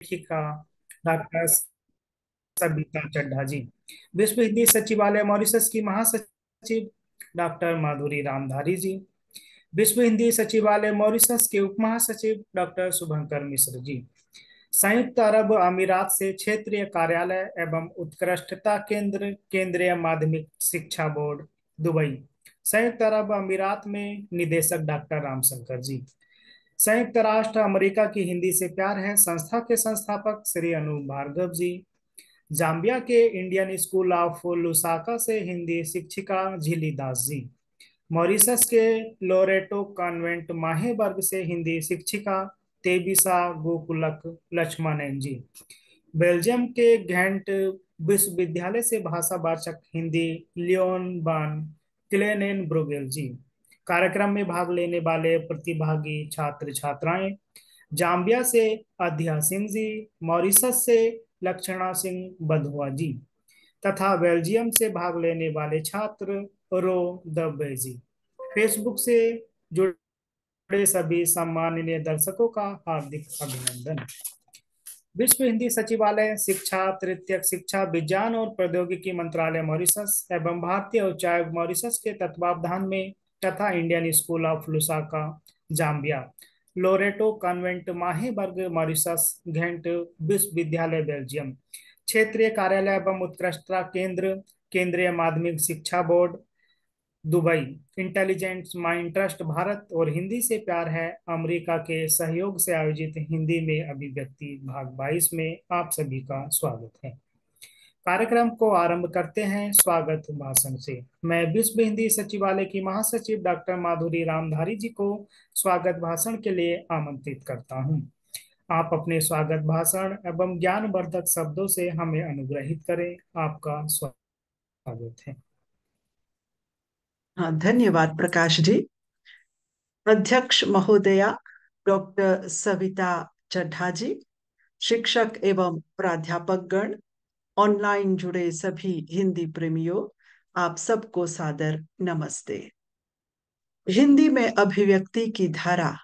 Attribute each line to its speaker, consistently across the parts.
Speaker 1: लेखिका डॉक्टर सबिता चड्ढा जी। विश्व हिंदी सचिवालय मॉरिशस की महासचिव डॉक्टर माधुरी रामधारी जी। विश्व हिंदी सचिवालय मॉरिशस के उप महासचिव डॉक्टर शुभंकर मिश्र जी। संयुक्त अरब अमीरात से क्षेत्रीय कार्यालय एवं उत्कृष्टता केंद्र केंद्रीय माध्यमिक शिक्षा बोर्ड दुबई। संयुक्त अरब अमीरात में निदेशक डॉक्टर रामशंकर जी। संयुक्त राष्ट्र अमेरिका की हिंदी से प्यार है संस्था के संस्थापक श्री अनूप भार्गव जी। जाम्बिया के इंडियन स्कूल ऑफ लुसाका से हिंदी शिक्षिका झिली दास जी। मॉरिशस के लोरेटो कॉन्वेंट माहेबर्ग से हिंदी शिक्षिका तेबिसा गोकुलक लक्ष्मणन जी। बेल्जियम के घेंट विश्वविद्यालय से भाषावाचक हिंदी लियोन बान क्लेनेन ब्रोगेल जी। कार्यक्रम में भाग लेने वाले प्रतिभागी छात्र छात्राएं जाम्बिया से अध्या सिंह जी, मॉरिशस से लक्षणा सिंह बधुआ जी तथा बेल्जियम से भाग लेने वाले छात्र रो दब्बे जी। फेसबुक से जुड़े सभी सम्माननीय दर्शकों का हार्दिक अभिनंदन। विश्व हिंदी सचिवालय शिक्षा, तृतीयक शिक्षा, विज्ञान और प्रौद्योगिकी मंत्रालय मॉरिशस एवं भारतीय उच्चायोग मॉरिशस के तत्वावधान में तथा Indian school of Lusaka Zambia, Loreto convent Mahebourg Mauritius, Ghent विश्वविद्यालय बेल्जियम, क्षेत्रीय कार्यालय एवं उत्कृष्टता केंद्र केंद्रीय माध्यमिक शिक्षा board Dubai, intelligent mind trust Bharat और हिंदी से प्यार है अमेरिका के सहयोग से आयोजित हिंदी में अभिव्यक्ति भाग 22 में आप सभी का स्वागत है। कार्यक्रम को आरंभ करते हैं स्वागत भाषण से। मैं विश्व हिंदी सचिवालय की महासचिव डॉक्टर माधुरी रामधारी जी को स्वागत भाषण के लिए आमंत्रित करता हूं। आप अपने स्वागत भाषण एवं ज्ञानवर्धक शब्दों से हमें अनुग्रहित करें। आपका स्वागत है।
Speaker 2: हाँ, धन्यवाद प्रकाश जी। अध्यक्ष महोदया डॉक्टर सविता चड्ढा जी, शिक्षक एवं प्राध्यापक गण, ऑनलाइन जुड़े सभी हिंदी प्रेमियों, आप सबको सादर नमस्ते। हिंदी में अभिव्यक्ति की धारा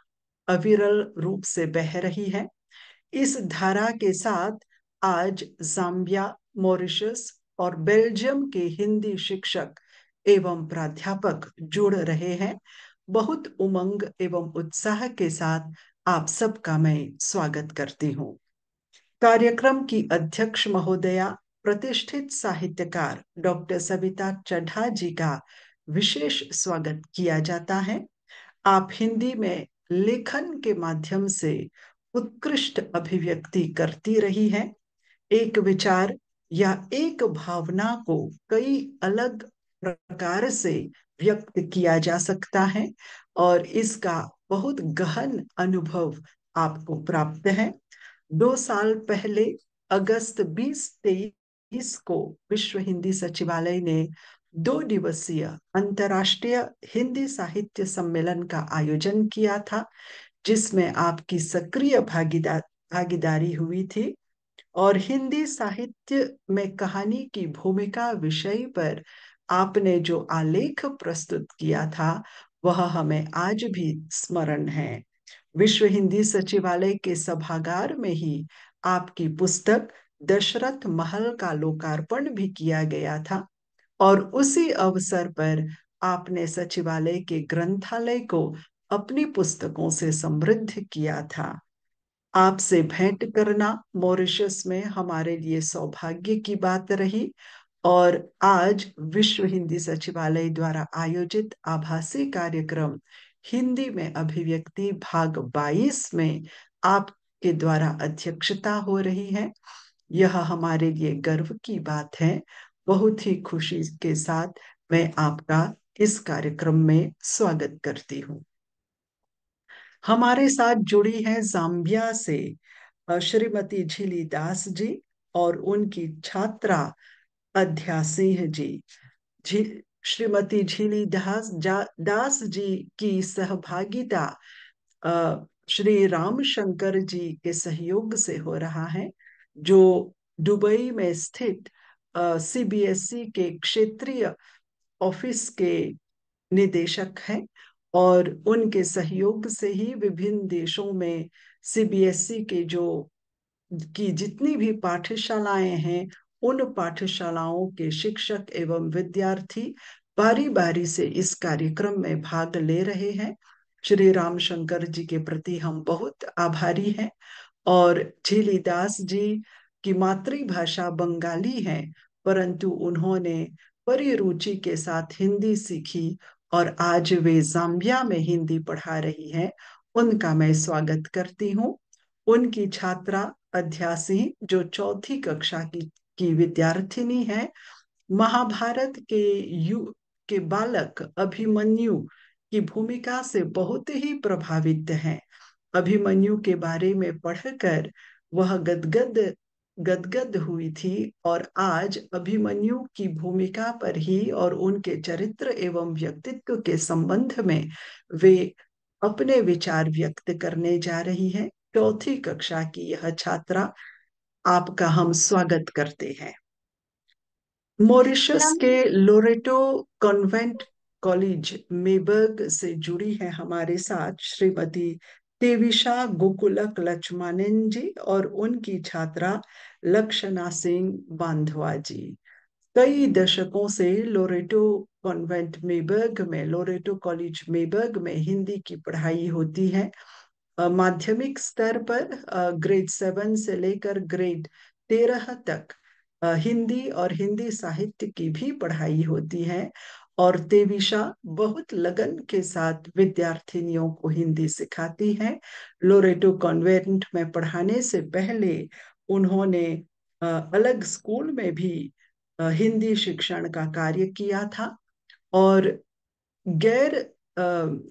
Speaker 2: अविरल रूप से बह रही है। इस धारा के साथ आज जाम्बिया, मॉरिशस और बेल्जियम के हिंदी शिक्षक एवं प्राध्यापक जुड़ रहे हैं। बहुत उमंग एवं उत्साह के साथ आप सबका मैं स्वागत करती हूँ। कार्यक्रम की अध्यक्ष महोदया प्रतिष्ठित साहित्यकार डॉक्टर सविता चड्ढा जी का विशेष स्वागत किया जाता है। आप हिंदी में लेखन के माध्यम से उत्कृष्ट अभिव्यक्ति करती रही है। एक विचार या एक भावना को कई अलग प्रकार से व्यक्त किया जा सकता है और इसका बहुत गहन अनुभव आपको प्राप्त है। 2 साल पहले अगस्त 2023 को विश्व हिंदी सचिवालय ने 2 दिवसीय अंतर्राष्ट्रीय हिंदी साहित्य सम्मेलन का आयोजन किया था, जिसमें आपकी सक्रिय भागीदारी हुई थी और हिंदी साहित्य में कहानी की भूमिका विषय पर आपने जो आलेख प्रस्तुत किया था वह हमें आज भी स्मरण है। विश्व हिंदी सचिवालय के सभागार में ही आपकी पुस्तक दशरथ महल का लोकार्पण भी किया गया था और उसी अवसर पर आपने सचिवालय के ग्रंथालय को अपनी पुस्तकों से समृद्ध किया था। आपसे भेंट करना मॉरिशस में हमारे लिए सौभाग्य की बात रही और आज विश्व हिंदी सचिवालय द्वारा आयोजित आभासी कार्यक्रम हिंदी में अभिव्यक्ति भाग 22 में आपके द्वारा अध्यक्षता हो रही है। यह हमारे लिए गर्व की बात है। बहुत ही खुशी के साथ मैं आपका इस कार्यक्रम में स्वागत करती हूँ। हमारे साथ जुड़ी हैं जाम्बिया से श्रीमती झिली दास जी और उनकी छात्रा अध्या सिंह जी। श्रीमती झिली दास जी की सहभागिता श्री राम शंकर जी के सहयोग से हो रहा है, जो दुबई में स्थित सीबीएसई के क्षेत्रीय ऑफिस के निदेशक हैं और उनके सहयोग से ही विभिन्न देशों में सीबीएसई के जो की जितनी भी पाठशालाएं हैं, उन पाठशालाओं के शिक्षक एवं विद्यार्थी बारी बारी से इस कार्यक्रम में भाग ले रहे हैं। श्री रामशंकर जी के प्रति हम बहुत आभारी हैं। और झीलीदास जी की मातृभाषा बंगाली है, परंतु उन्होंने बड़ी रुचि के साथ हिंदी सीखी और आज वे जाम्बिया में हिंदी पढ़ा रही हैं। उनका मैं स्वागत करती हूँ। उनकी छात्रा अध्यासी जो चौथी कक्षा की विद्यार्थिनी है, महाभारत यु के बालक अभिमन्यु की भूमिका से बहुत ही प्रभावित हैं। अभिमन्यु के बारे में पढ़कर वह गदगद गदगद हुई थी और आज अभिमन्यु की भूमिका पर ही और उनके चरित्र एवं व्यक्तित्व के संबंध में वे अपने विचार व्यक्त करने जा रही हैं। चौथी कक्षा की यह छात्रा, आपका हम स्वागत करते हैं। मॉरिशस
Speaker 3: नम
Speaker 2: के लोरेटो कॉन्वेंट कॉलेज मेबर्ग से जुड़ी है हमारे साथ श्रीमती देविशा गोकुलक लक्ष्मणन जी और उनकी छात्रा लक्षणा सिंह बांधवा जी। कई दशकों से लोरेटो कॉलेज मेबर्ग में हिंदी की पढ़ाई होती है। माध्यमिक स्तर पर ग्रेड 7 से लेकर ग्रेड 13 तक हिंदी और हिंदी साहित्य की भी पढ़ाई होती है। और तेविशा बहुत लगन के साथ विद्यार्थिनियों को हिंदी सिखाती है। लोरेटो कॉन्वेंट में पढ़ाने से पहले उन्होंने अलग स्कूल में भी हिंदी शिक्षण का कार्य किया था। और गैर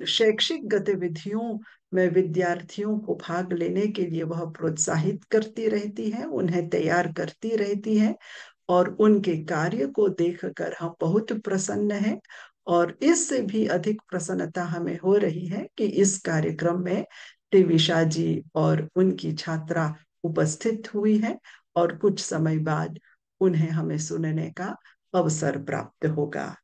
Speaker 2: शैक्षिक गतिविधियों में विद्यार्थियों को भाग लेने के लिए वह प्रोत्साहित करती रहती है, उन्हें तैयार करती रहती है। और उनके कार्य को देखकर हम बहुत प्रसन्न हैं। और इससे भी अधिक प्रसन्नता हमें हो रही है कि इस कार्यक्रम में देविशा जी और उनकी छात्रा उपस्थित हुई है और कुछ समय बाद उन्हें हमें सुनने का अवसर प्राप्त होगा।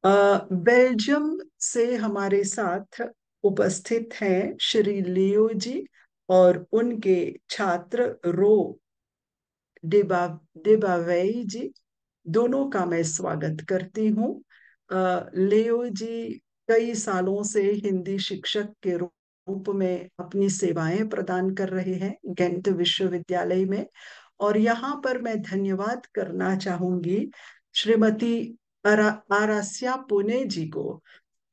Speaker 2: बेल्जियम से हमारे साथ उपस्थित हैं श्री लियो जी और उनके छात्र रो डिबा डिबावेई जी। दोनों का मैं स्वागत करती हूँ। लियो जी कई सालों से हिंदी शिक्षक के रूप में अपनी सेवाएं प्रदान कर रहे हैं गेंट विश्वविद्यालय में। और यहाँ पर मैं धन्यवाद करना चाहूंगी श्रीमती आरास्या पुणे जी को,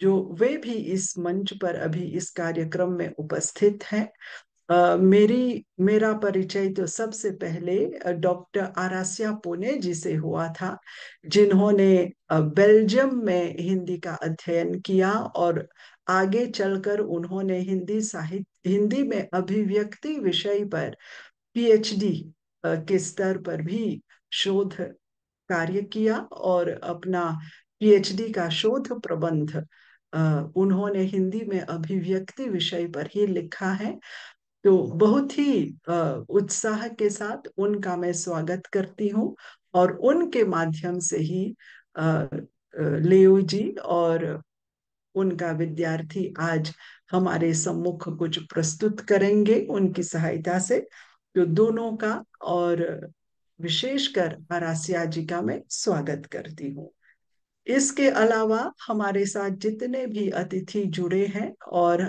Speaker 2: जो वे भी इस मंच पर अभी इस कार्यक्रम में उपस्थित हैं। मेरा परिचय तो सबसे पहले डॉक्टर आरास्या पुणे जी से हुआ था, जिन्होंने बेल्जियम में हिंदी का अध्ययन किया और आगे चलकर उन्होंने हिंदी में अभिव्यक्ति विषय पर पीएचडी के स्तर पर भी शोध कार्य किया और अपना पीएचडी का शोध प्रबंध उन्होंने हिंदी में अभिव्यक्ति विषय पर ही लिखा है। तो बहुत ही उत्साह के साथ उनका मैं स्वागत करती हूँ। और उनके माध्यम से ही लियो जी और उनका विद्यार्थी आज हमारे सम्मुख कुछ प्रस्तुत करेंगे उनकी सहायता से। तो दोनों का और विशेषकर आरास्या जी का मैं स्वागत करती हूँ। इसके अलावा हमारे साथ जितने भी अतिथि जुड़े हैं और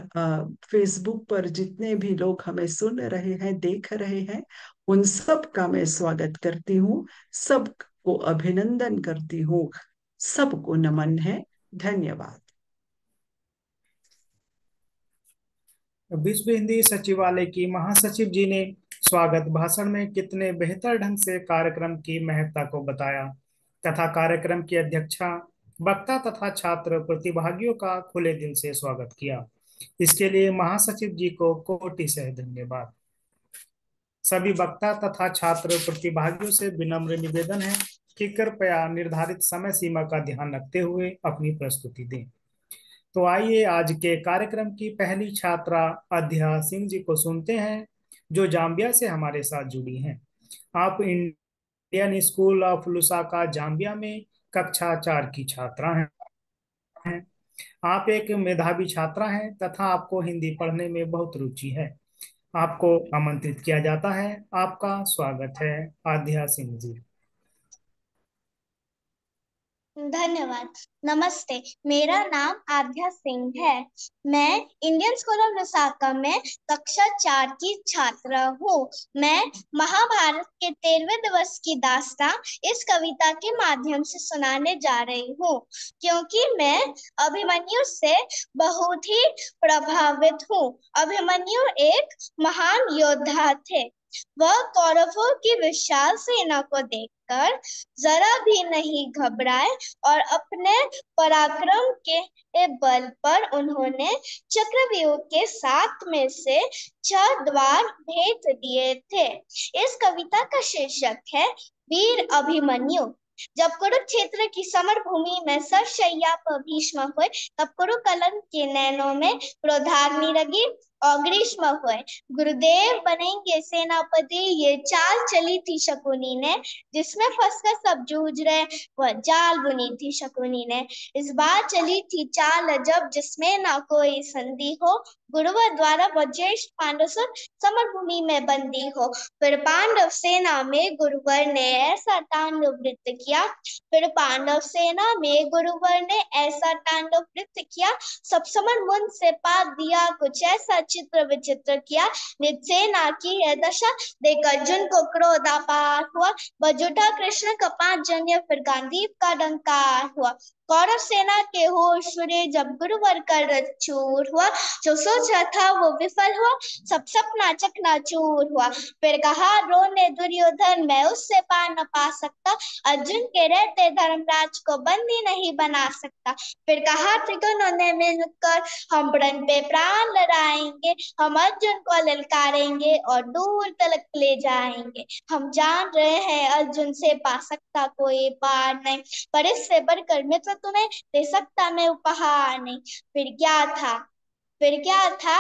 Speaker 2: फेसबुक पर जितने भी लोग हमें सुन रहे हैं, देख रहे हैं, उन सब का मैं स्वागत करती हूँ। सबको अभिनंदन करती हूँ। सबको नमन है। धन्यवाद।
Speaker 1: विश्व हिंदी सचिवालय की महासचिव जी ने स्वागत भाषण में कितने बेहतर ढंग से कार्यक्रम की महत्ता को बताया तथा कार्यक्रम की अध्यक्षता वक्ता तथा छात्र प्रतिभागियों का खुले दिल से स्वागत किया। इसके लिए महासचिव जी को कोटि से धन्यवाद। सभी वक्ता तथा छात्र प्रतिभागियों से विनम्र निवेदन है कि कृपया निर्धारित समय सीमा का ध्यान रखते हुए अपनी प्रस्तुति दें। तो आइए आज के कार्यक्रम की पहली छात्रा अध्या सिंह जी को सुनते हैं, जो जाम्बिया से हमारे साथ जुड़ी हैं। आप Indian school of Lusaka Zambia में कक्षा 4 की छात्रा हैं। आप एक मेधावी छात्रा हैं तथा आपको हिंदी पढ़ने में बहुत रुचि है। आपको आमंत्रित किया जाता है। आपका स्वागत है, आध्या सिंह जी।
Speaker 3: धन्यवाद। नमस्ते, मेरा नाम आध्या सिंह है। मैं इंडियन स्कूल ऑफ विशाखा में कक्षा 4 की छात्रा हूँ। मैं महाभारत के 13वें दिवस की दास्तां इस कविता के माध्यम से सुनाने जा रही हूँ, क्योंकि मैं अभिमन्यु से बहुत ही प्रभावित हूँ। अभिमन्यु एक महान योद्धा थे। वह कौरवों की विशाल सेना को देखकर जरा भी नहीं घबराए और अपने पराक्रम के बल पर उन्होंने चक्रव्यूह के 7 में से 6 द्वार भेद दिए थे। इस कविता का शीर्षक है वीर अभिमन्यु। जब कुरुक्षेत्र की समर भूमि में सरशैया पर भीष्म हुए, तब कुरुकलन के नैनों में क्रोधाग्नि लगी और ग्रीष्म हुए। गुरुदेव बनेंगे सेनापति, ये चाल चली थी शकुनी ने, जिसमें फंसकर सब जूझ रहे वह जाल बुनी थी शकुनी ने। इस बार चली थी चाल अजब, जिसमें ना कोई संधि हो, गुरुवर द्वारा वज्रेष्ठ पांडव सब समर भूमि में बंदी हो। फिर पांडव सेना में गुरुवर ने ऐसा तांडव नृत्य किया, फिर पांडव सेना में गुरुवर ने ऐसा तांडव नृत्य किया, सब समर मुन से पात दिया, कुछ ऐसा चित्र विचित्र किया। निज सेना की है दशा देख अर्जुन को क्रोध अपार हुआ, बज उठा कृष्ण का 5 जन्य, फिर गांडीव का डंकार हुआ। कौरव सेना के होश उड़े जब गुरुवर का रथ चूर हुआ, जो सोचा था वो विफल हुआ, सब सपना चकनाचूर हुआ। फिर कहा रोने दुर्योधन, मैं उससे पार न पा सकता, अर्जुन के रहते धर्मराज को बंदी नहीं बना सकता। फिर कहा त्रिगुणों ने मिलकर हम प्रण पे प्राण लड़ाएंगे, हम अर्जुन को ललकारेंगे और दूर तलक ले जाएंगे। हम जान रहे हैं अर्जुन से पा सकता कोई पार नहीं, पर इससे बढ़कर मित्र तुम्हें दे सकता मैं उपहार नहीं। फिर क्या था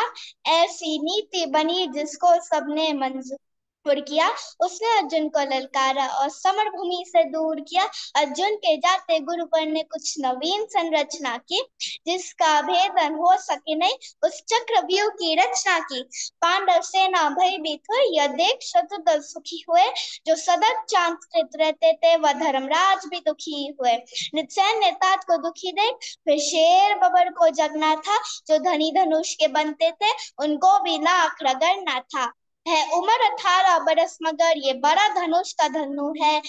Speaker 3: ऐसी नीति बनी जिसको सबने मंजूर किया, उसने अर्जुन को ललकारा और समर भूमि से दूर किया। अर्जुन के जाते गुरुवर ने कुछ नवीन संरचना की, जिसका भेदन हो सके नहीं, उस चक्रव्यूह की रचना की। पांडव सेना भयभीत हुई, यह देख शत्रुदल सुखी हुए, जो सदा चांत्रित रहते थे वह धर्मराज भी दुखी हुए। सैन्य तात को दुखी देख फिर शेर बबर को जगना था, जो धनी धनुष के बनते थे उनको भी लाख रगड़ना था। है उम्र 18 बरस मगर ये बड़ा धनुष का धनु है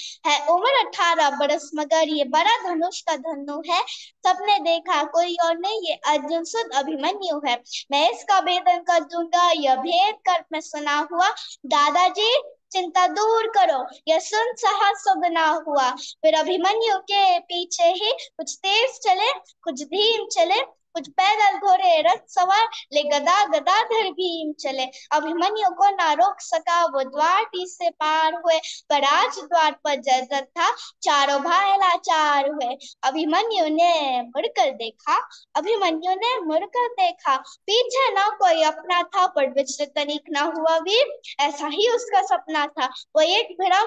Speaker 3: उम्र 18 बरस मगर ये बड़ा धनुष का धनु है। सबने देखा कोई और नहीं, ये अर्जुन सुध अभिमन्यु है। मैं इसका भेदन कर दूंगा, यह भेद कर मैं सुना हुआ। दादाजी चिंता दूर करो, यह सुन साहस सुगना हुआ। फिर अभिमन्यु के पीछे ही कुछ तेज चले, कुछ धीम चले, कुछ पैदल घोड़े रथ सवार, ले गदा गदाधर भीम चले। अभिमन्यु को ना रोक सका, वो द्वार से पार हुए, पर आज द्वार पर जर्जर था, चारों भाई लाचार हुए। अभिमन्यु ने मुड़कर देखा, अभिमन्यु ने मुड़कर देखा, पीछे ना कोई अपना था, पर विचलित तनिक ना हुआ वीर, ऐसा ही उसका सपना था। वो एक भिड़ा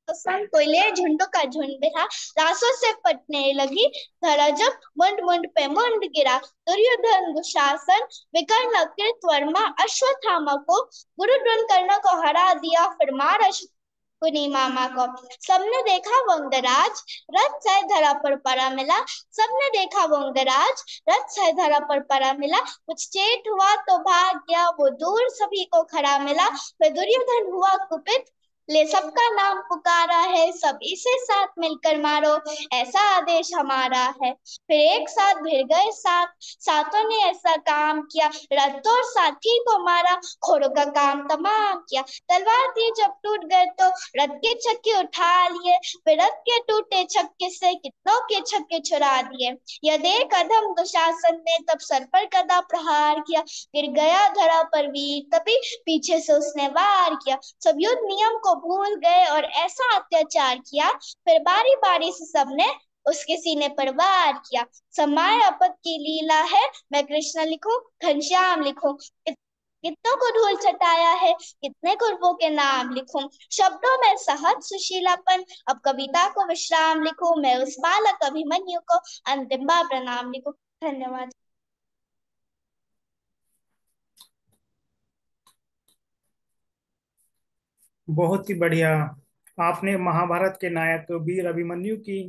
Speaker 3: संग कोयले झुंड का झुंड था, रासों से फटने लगी धरा जब मुंड मुंड पे मुंड गिरा। दुर्योधन दुशासन विकर्ण कृतवर्मा अश्वत्थामा को गुरु द्रोण कर्ण को हरा दिया, फिर मारा शकुनी मामा को। सबने देखा वंगराज रथ से धरा पर पड़ा मिला, सबने देखा वंगराज रथ से धरा पर पड़ा मिला। कुछ चेत हुआ तो भाग गया, वो दूर सभी को खड़ा मिला। फिर दुर्योधन हुआ कुपित, ले सबका नाम पुकारा है, सब इसे साथ मिलकर मारो, ऐसा आदेश हमारा है। फिर एक साथ भिड़ गए सातों ने ऐसा काम किया, रथ और साथी को मारा, घोड़ों का काम तमाम किया। तलवार थी जब टूट गए तो रथ के छक्के उठा लिए, फिर रथ के टूटे छक्के से कितनों के छक्के छुड़ा दिए। यह देख अधम दुशासन ने तब सर पर गदा प्रहार किया, गिर गया धरा पर वीर, तभी पीछे से उसने वार किया। सब युद्ध नियम को भूल गए और ऐसा अत्याचार किया, फिर बारी बारी से सबने उसके सीने पर वार किया। समय आपत की लीला है, मैं कृष्ण लिखूं घनश्याम लिखूं, कितनों को धूल चटाया है, कितने कुर्बों के नाम लिखूं। शब्दों में सहज सुशीलापन, अब कविता को विश्राम लिखूं, मैं उस बालक अभिमन्यु को अंतिम बार प्रणाम लिखूं। धन्यवाद।
Speaker 1: बहुत ही बढ़िया। आपने महाभारत के नायक वीर अभिमन्यु की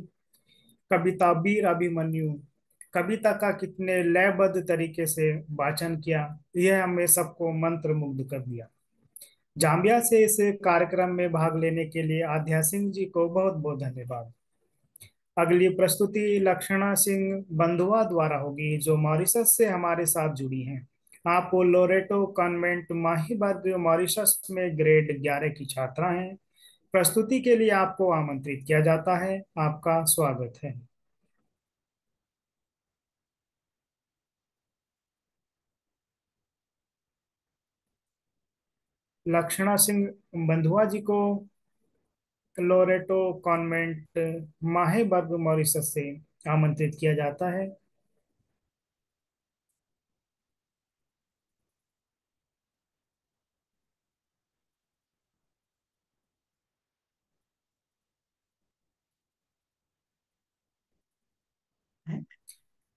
Speaker 1: कविता वीर अभिमन्यु कविता का कितने लयबद्ध तरीके से वाचन किया। यह हमें सबको मंत्र मुग्ध कर दिया। जाम्बिया से इस कार्यक्रम में भाग लेने के लिए आध्या सिंह जी को बहुत बहुत धन्यवाद। अगली प्रस्तुति लक्षणा सिंह बंधुआ द्वारा होगी, जो मॉरिशस से हमारे साथ जुड़ी हैं। आप लोरेटो कॉन्वेंट माहीबर्ग मॉरिशस में ग्रेड 11 की छात्रा हैं। प्रस्तुति के लिए आपको आमंत्रित किया जाता है। आपका स्वागत है। लक्षणा सिंह बंधुआ जी को लोरेटो कॉन्वेंट माहेबर्ग मॉरिशस से आमंत्रित किया जाता है।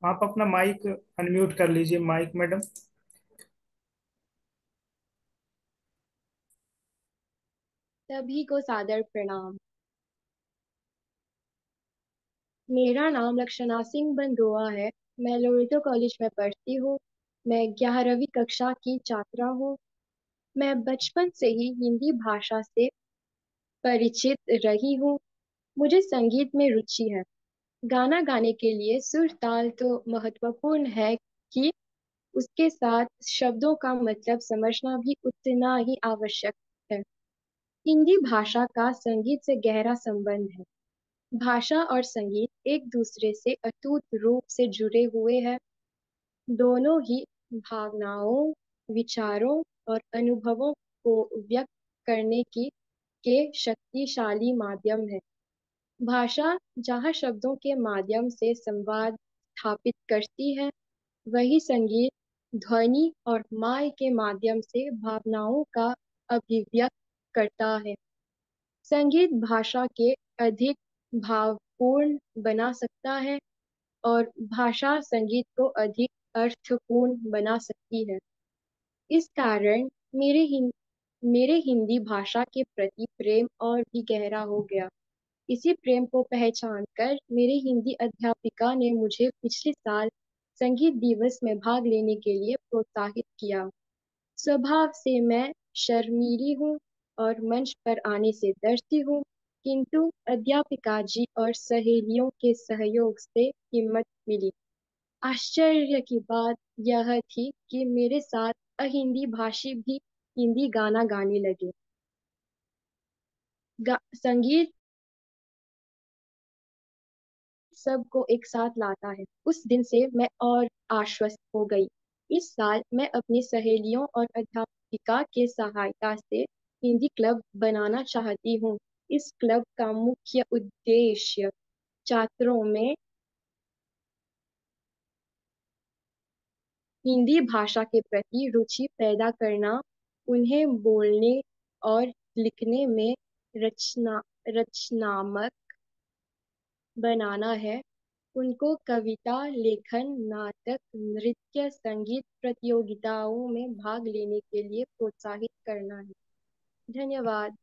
Speaker 1: आप अपना माइक अनम्यूट कर लीजिए, माइक मैडम।
Speaker 4: सभी को सादर प्रणाम। मेरा नाम लक्षणा सिंह बंदुआ है। मैं लोरेटो कॉलेज में पढ़ती हूँ। मैं 11वीं कक्षा की छात्रा हूँ। मैं बचपन से ही हिंदी भाषा से परिचित रही हूँ। मुझे संगीत में रुचि है। गाना गाने के लिए सुर ताल तो महत्वपूर्ण है कि उसके साथ शब्दों का मतलब समझना भी उतना ही आवश्यक है। हिंदी भाषा का संगीत से गहरा संबंध है। भाषा और संगीत एक दूसरे से अटूट रूप से जुड़े हुए हैं। दोनों ही भावनाओं, विचारों और अनुभवों को व्यक्त करने की के शक्तिशाली माध्यम है। भाषा जहाँ शब्दों के माध्यम से संवाद स्थापित करती है, वही संगीत ध्वनि और माय के माध्यम से भावनाओं का अभिव्यक्त करता है। संगीत भाषा के अधिक भावपूर्ण बना सकता है और भाषा संगीत को अधिक अर्थपूर्ण बना सकती है। इस कारण मेरे हिंदी भाषा के प्रति प्रेम और भी गहरा हो गया। इसी प्रेम को पहचान कर मेरे हिंदी अध्यापिका ने मुझे पिछले साल संगीत दिवस में भाग लेने के लिए प्रोत्साहित किया। स्वभाव से मैं शर्मीली हूँ और मंच पर आने से डरती हूँ, किंतु अध्यापिका जी और सहेलियों के सहयोग से हिम्मत मिली। आश्चर्य की बात यह थी कि मेरे साथ अहिंदी भाषी भी हिंदी गाना गाने लगे। संगीत सबको एक साथ लाता है। उस दिन से मैं और आश्वस्त हो गई। इस साल मैं अपनी सहेलियों और अध्यापिका के सहायता से हिंदी क्लब बनाना चाहती हूँ। इस क्लब का मुख्य उद्देश्य छात्रों में हिंदी भाषा के प्रति रुचि पैदा करना, उन्हें बोलने और लिखने में रचनात्मक बनाना है, उनको कविता, लेखन, नाटक, नृत्य, संगीत प्रतियोगिताओं में भाग लेने के लिए प्रोत्साहित करना है। धन्यवाद।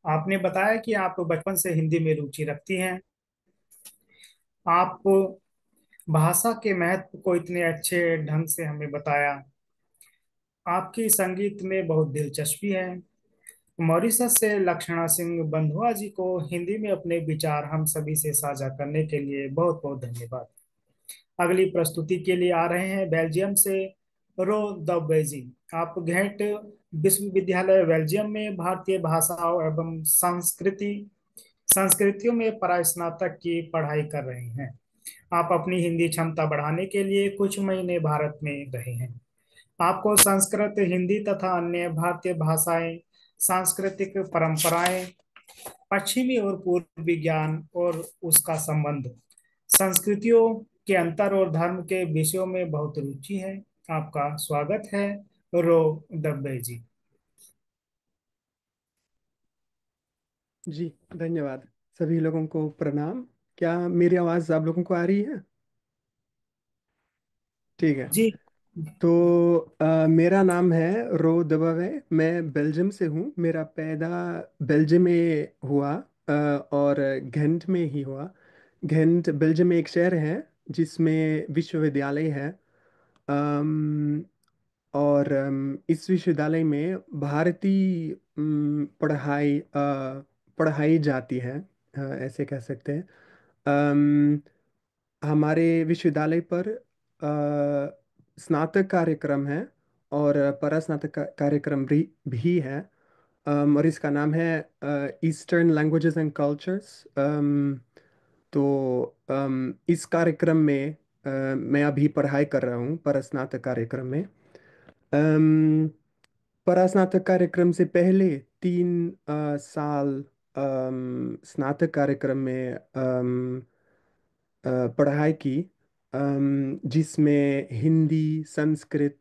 Speaker 1: आपने बताया कि आप बचपन से हिंदी में रुचि रखती हैं। आप भाषा के महत्व को इतने अच्छे ढंग से हमें बताया। आपकी संगीत में बहुत दिलचस्पी है। मॉरिशस से लक्षणा सिंह बंधुआ जी को हिंदी में अपने विचार हम सभी से साझा करने के लिए बहुत बहुत धन्यवाद। अगली प्रस्तुति के लिए आ रहे हैं बेल्जियम से रो द बेजी। आप घेंट विश्वविद्यालय बेल्जियम में भारतीय भाषाओं एवं संस्कृतियों में परास्नातक की पढ़ाई कर रहे हैं। आप अपनी हिंदी क्षमता बढ़ाने के लिए कुछ महीने भारत में रहे हैं। आपको संस्कृत, हिंदी तथा अन्य भारतीय भाषाएं, सांस्कृतिक परंपराएं, पश्चिमी और पूर्वी ज्ञान और उसका संबंध, संस्कृतियों के अंतर और धर्म के विषयों में बहुत रुचि है। आपका स्वागत है, रो दब्बे जी।
Speaker 5: जी धन्यवाद। सभी लोगों को प्रणाम। क्या मेरी आवाज़ आप लोगों को आ रही है? ठीक है।
Speaker 1: जी
Speaker 5: तो मेरा नाम है रो दबावे। मैं बेल्जियम से हूँ। मेरा पैदा बेल्जियम में हुआ, और घेंट में ही हुआ। घेंट बेल्जियम में एक शहर है जिसमें विश्वविद्यालय है। अम, और इस विश्वविद्यालय में भारतीय पढ़ाई जाती है, ऐसे कह सकते हैं। अम, हमारे विश्वविद्यालय पर स्नातक कार्यक्रम है और परास्नातक कार्यक्रम भी है। और इसका नाम है ईस्टर्न लैंग्वेजेस एंड कल्चर्स। तो इस कार्यक्रम में मैं अभी पढ़ाई कर रहा हूँ परास्नातक कार्यक्रम में। अम, परास्नातक कार्यक्रम से पहले 3 साल स्नातक कार्यक्रम में पढ़ाई की, जिसमें हिंदी, संस्कृत,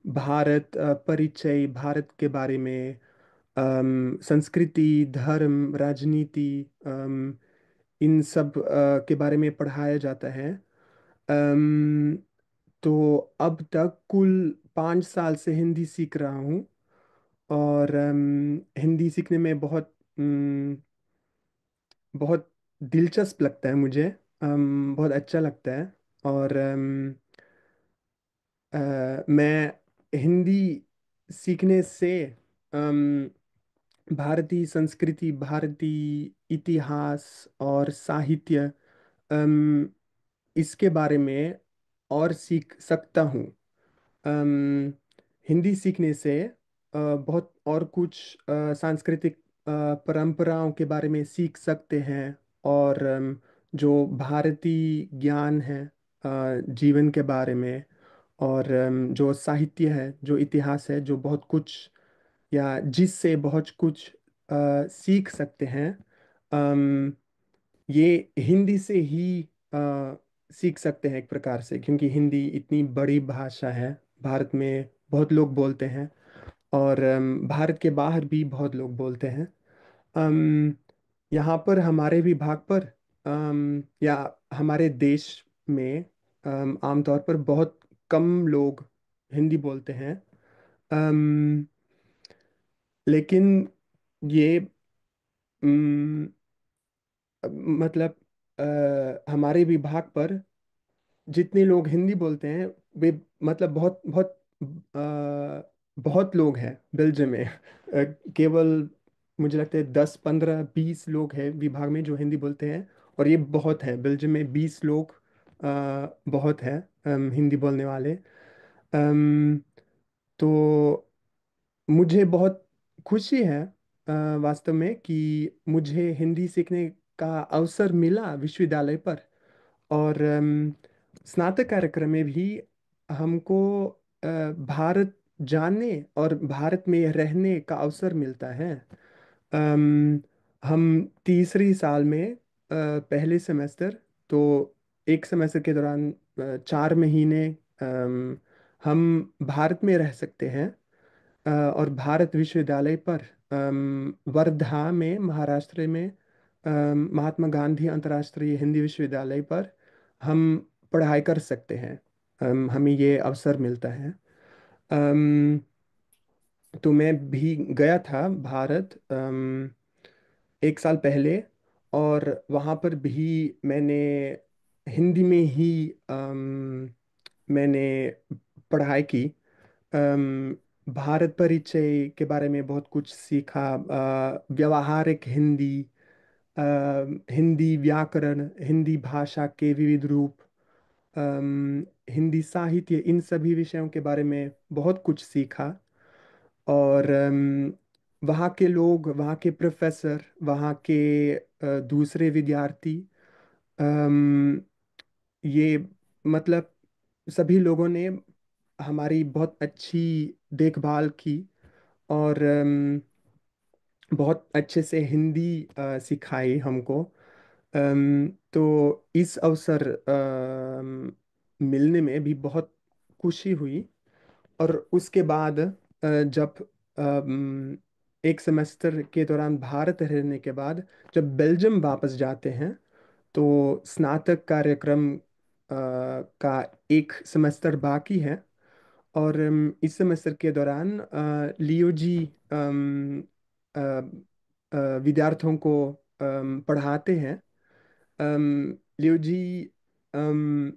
Speaker 5: भारत परिचय, भारत के बारे में, संस्कृति, धर्म, राजनीति, इन सब के बारे में पढ़ाया जाता है। अम, तो अब तक कुल 5 साल से हिंदी सीख रहा हूँ। और हिंदी सीखने में बहुत दिलचस्प लगता है मुझे। बहुत अच्छा लगता है। और मैं हिंदी सीखने से अम, भारतीय संस्कृति, भारतीय इतिहास और साहित्य, अम, इसके बारे में और सीख सकता हूँ। अम, हिंदी सीखने से बहुत और कुछ सांस्कृतिक परंपराओं के बारे में सीख सकते हैं। और जो भारतीय ज्ञान है जीवन के बारे में, और जो साहित्य है, जो इतिहास है, जो बहुत कुछ या जिससे बहुत कुछ सीख सकते हैं, अम, ये हिंदी से ही सीख सकते हैं एक प्रकार से, क्योंकि हिंदी इतनी बड़ी भाषा है। भारत में बहुत लोग बोलते हैं, और भारत के बाहर भी बहुत लोग बोलते हैं। अम, यहाँ पर हमारे विभाग पर, या हमारे देश में, आमतौर पर बहुत कम लोग हिंदी बोलते हैं। अम, लेकिन ये अम, मतलब हमारे विभाग पर जितने लोग हिंदी बोलते हैं, वे मतलब बहुत बहुत बहुत लोग हैं बेल्जियम में। केवल मुझे लगता है 10, 15, 20 लोग हैं विभाग में जो हिंदी बोलते हैं। और ये बहुत है, बेल्जियम में 20 लोग बहुत है हिंदी बोलने वाले। अम, तो मुझे बहुत खुशी है वास्तव में कि मुझे हिंदी सीखने का अवसर मिला विश्वविद्यालय पर। और स्नातक कार्यक्रम में भी हमको भारत जानने और भारत में रहने का अवसर मिलता है। अम, हम तीसरी साल में पहले सेमेस्टर, तो एक सेमेस्टर के दौरान 4 महीने हम भारत में रह सकते हैं। और भारत विश्वविद्यालय पर वर्धा में, महाराष्ट्र में, महात्मा गांधी अंतर्राष्ट्रीय हिंदी विश्वविद्यालय पर हम पढ़ाई कर सकते हैं। हमें ये अवसर मिलता है। अम, तो मैं भी गया था भारत एक साल पहले, और वहाँ पर भी मैंने हिंदी में ही मैंने पढ़ाई की। अम, भारत परिचय के बारे में बहुत कुछ सीखा। व्यावहारिक हिंदी, अ, हिंदी व्याकरण, हिंदी भाषा के विविध रूप, हिंदी साहित्य, इन सभी विषयों के बारे में बहुत कुछ सीखा। और वहाँ के लोग, वहाँ के प्रोफेसर, वहाँ के दूसरे विद्यार्थी, अम, ये मतलब सभी लोगों ने हमारी बहुत अच्छी देखभाल की। और बहुत अच्छे से हिंदी सिखाई हमको। तो इस अवसर मिलने में भी बहुत खुशी हुई। और उसके बाद जब एक सेमेस्टर के दौरान भारत रहने के बाद जब बेल्जियम वापस जाते हैं, तो स्नातक कार्यक्रम का एक सेमेस्टर बाकी है। और इस सेमेस्टर के दौरान लियो जी अ, विद्यार्थियों को पढ़ाते हैं। लियो जी अम,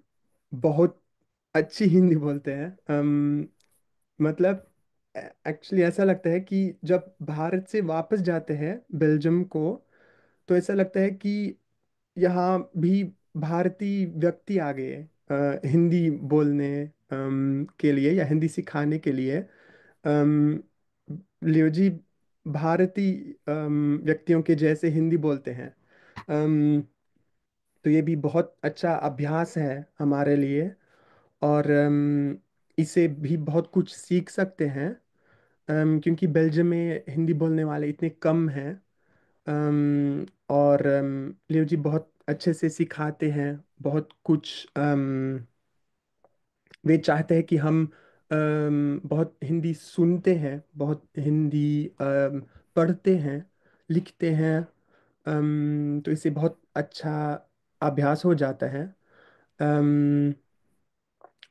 Speaker 5: बहुत अच्छी हिंदी बोलते हैं। मतलब एक्चुअली ऐसा लगता है कि जब भारत से वापस जाते हैं बेल्जियम को, तो ऐसा लगता है कि यहाँ भी भारतीय व्यक्ति आ गए हिंदी बोलने के लिए या हिंदी सिखाने के लिए। अम, लियो जी भारतीय व्यक्तियों के जैसे हिंदी बोलते हैं। अम, तो ये भी बहुत अच्छा अभ्यास है हमारे लिए। और इससे भी बहुत कुछ सीख सकते हैं, क्योंकि बेल्जियम में हिंदी बोलने वाले इतने कम हैं। और लियो जी बहुत अच्छे से सिखाते हैं बहुत कुछ। वे चाहते हैं कि हम बहुत हिंदी सुनते हैं, बहुत हिंदी पढ़ते हैं, लिखते हैं। तो इससे बहुत अच्छा अभ्यास हो जाता है। अम,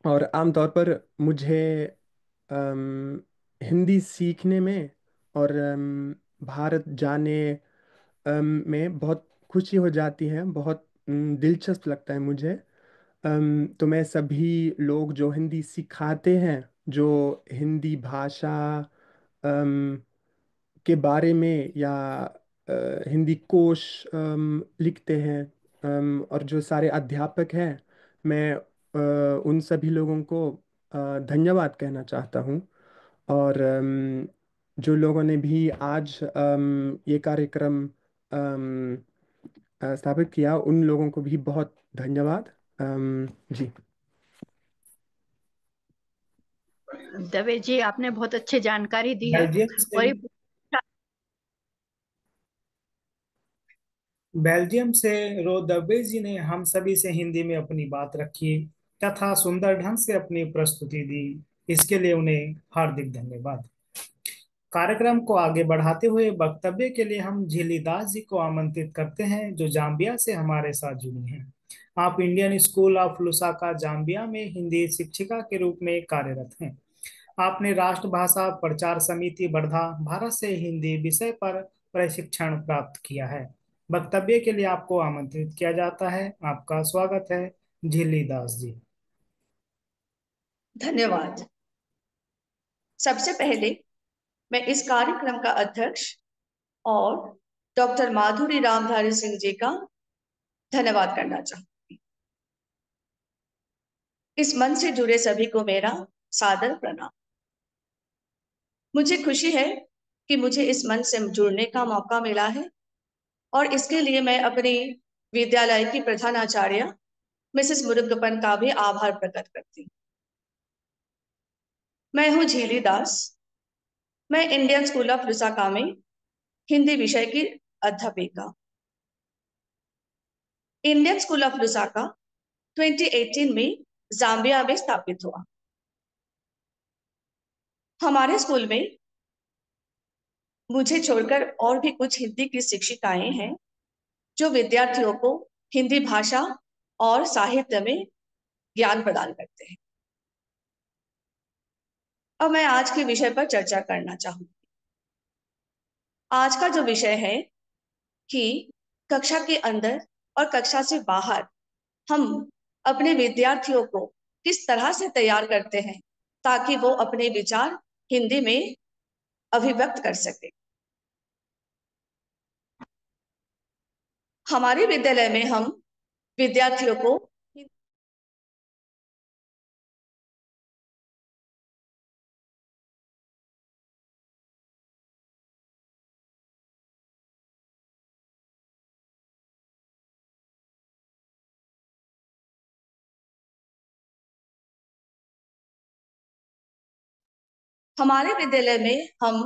Speaker 5: और आमतौर पर मुझे अम, हिंदी सीखने में और भारत जाने में बहुत खुशी हो जाती है, बहुत दिलचस्प लगता है मुझे। तो मैं सभी लोग जो हिंदी सिखाते हैं, जो हिंदी भाषा अम, के बारे में या हिंदी कोश लिखते हैं, और जो सारे अध्यापक हैं, मैं उन सभी लोगों को धन्यवाद कहना चाहता हूँ। और जो लोगों ने भी आज ये कार्यक्रम स्थापित किया, उन लोगों को भी बहुत धन्यवाद। जी।
Speaker 6: दवे जी, आपने बहुत अच्छी जानकारी दी है।
Speaker 1: बेल्जियम से
Speaker 6: और ये
Speaker 1: बेल्जियम से रोदबे जी ने हम सभी से हिंदी में अपनी बात रखी तथा सुंदर ढंग से अपनी प्रस्तुति दी। इसके लिए उन्हें हार्दिक धन्यवाद। कार्यक्रम को आगे बढ़ाते हुए वक्तव्य के लिए हम झिली दास जी को आमंत्रित करते हैं, जो जाम्बिया से हमारे साथ जुड़ी हैं। आप Indian school of Lusaka Zambia में हिंदी शिक्षिका के रूप में कार्यरत हैं। आपने राष्ट्रभाषा प्रचार समिति वर्धा भारत से हिंदी विषय पर प्रशिक्षण प्राप्त किया है। वक्तव्य के लिए आपको आमंत्रित किया जाता है। आपका स्वागत है, झिल्ली दास जी।
Speaker 7: धन्यवाद। सबसे पहले मैं इस कार्यक्रम का अध्यक्ष और डॉक्टर माधुरी रामधारी सिंह जी का धन्यवाद करना चाहूंगी। इस मंच से जुड़े सभी को मेरा सादर प्रणाम। मुझे खुशी है कि मुझे इस मंच से जुड़ने का मौका मिला है, और इसके लिए मैं अपनी विद्यालय की प्रधानाचार्य मिसेस मुरुगप्पन का भी आभार प्रकट करती हूँ। मैं हूँ झीली दास। मैं इंडियन स्कूल ऑफ लुसाका में हिंदी विषय की अध्यापिका। इंडियन स्कूल ऑफ लुसाका 2018 में जाम्बिया में स्थापित हुआ। हमारे स्कूल में मुझे छोड़कर और भी कुछ हिंदी की शिक्षिकाएं हैं, जो विद्यार्थियों को हिंदी भाषा और साहित्य में ज्ञान प्रदान करते हैं। अब मैं आज के विषय पर चर्चा करना चाहूंगी। आज का जो विषय है कि कक्षा के अंदर और कक्षा से बाहर हम अपने विद्यार्थियों को किस तरह से तैयार करते हैं ताकि वो अपने विचार हिंदी में अभिव्यक्त कर सके। हमारे विद्यालय में हम विद्यार्थियों को हमारे विद्यालय में हम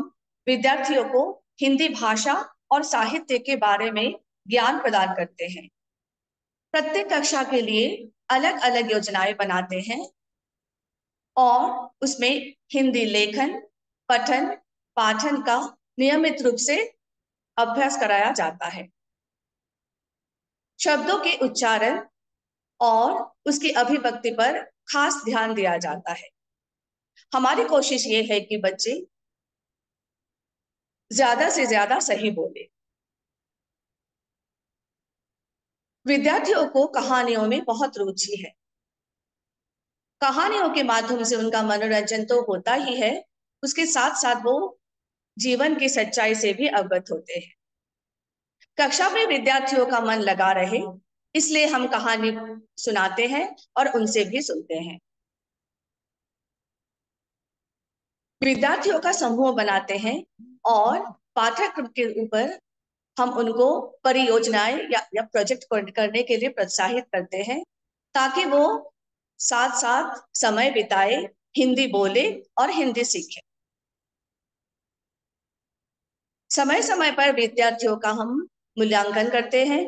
Speaker 7: विद्यार्थियों को हिंदी भाषा और साहित्य के बारे में ज्ञान प्रदान करते हैं। प्रत्येक कक्षा के लिए अलग अलग योजनाएं बनाते हैं और उसमें हिंदी लेखन, पठन, पाठन का नियमित रूप से अभ्यास कराया जाता है। शब्दों के उच्चारण और उसकी अभिव्यक्ति पर खास ध्यान दिया जाता है। हमारी कोशिश ये है कि बच्चे ज्यादा से ज्यादा सही बोले। विद्यार्थियों को कहानियों में बहुत रुचि है। कहानियों के माध्यम से उनका मनोरंजन तो होता ही है, उसके साथ साथ वो जीवन की सच्चाई से भी अवगत होते हैं। कक्षा में विद्यार्थियों का मन लगा रहे, इसलिए हम कहानी सुनाते हैं और उनसे भी सुनते हैं। विद्यार्थियों का समूह बनाते हैं और पाठ्यक्रम के ऊपर हम उनको परियोजनाएं या प्रोजेक्ट करने के लिए प्रोत्साहित करते हैं, ताकि वो साथ साथ समय बिताए, हिंदी बोले और हिंदी सीखे। समय समय पर विद्यार्थियों का हम मूल्यांकन करते हैं।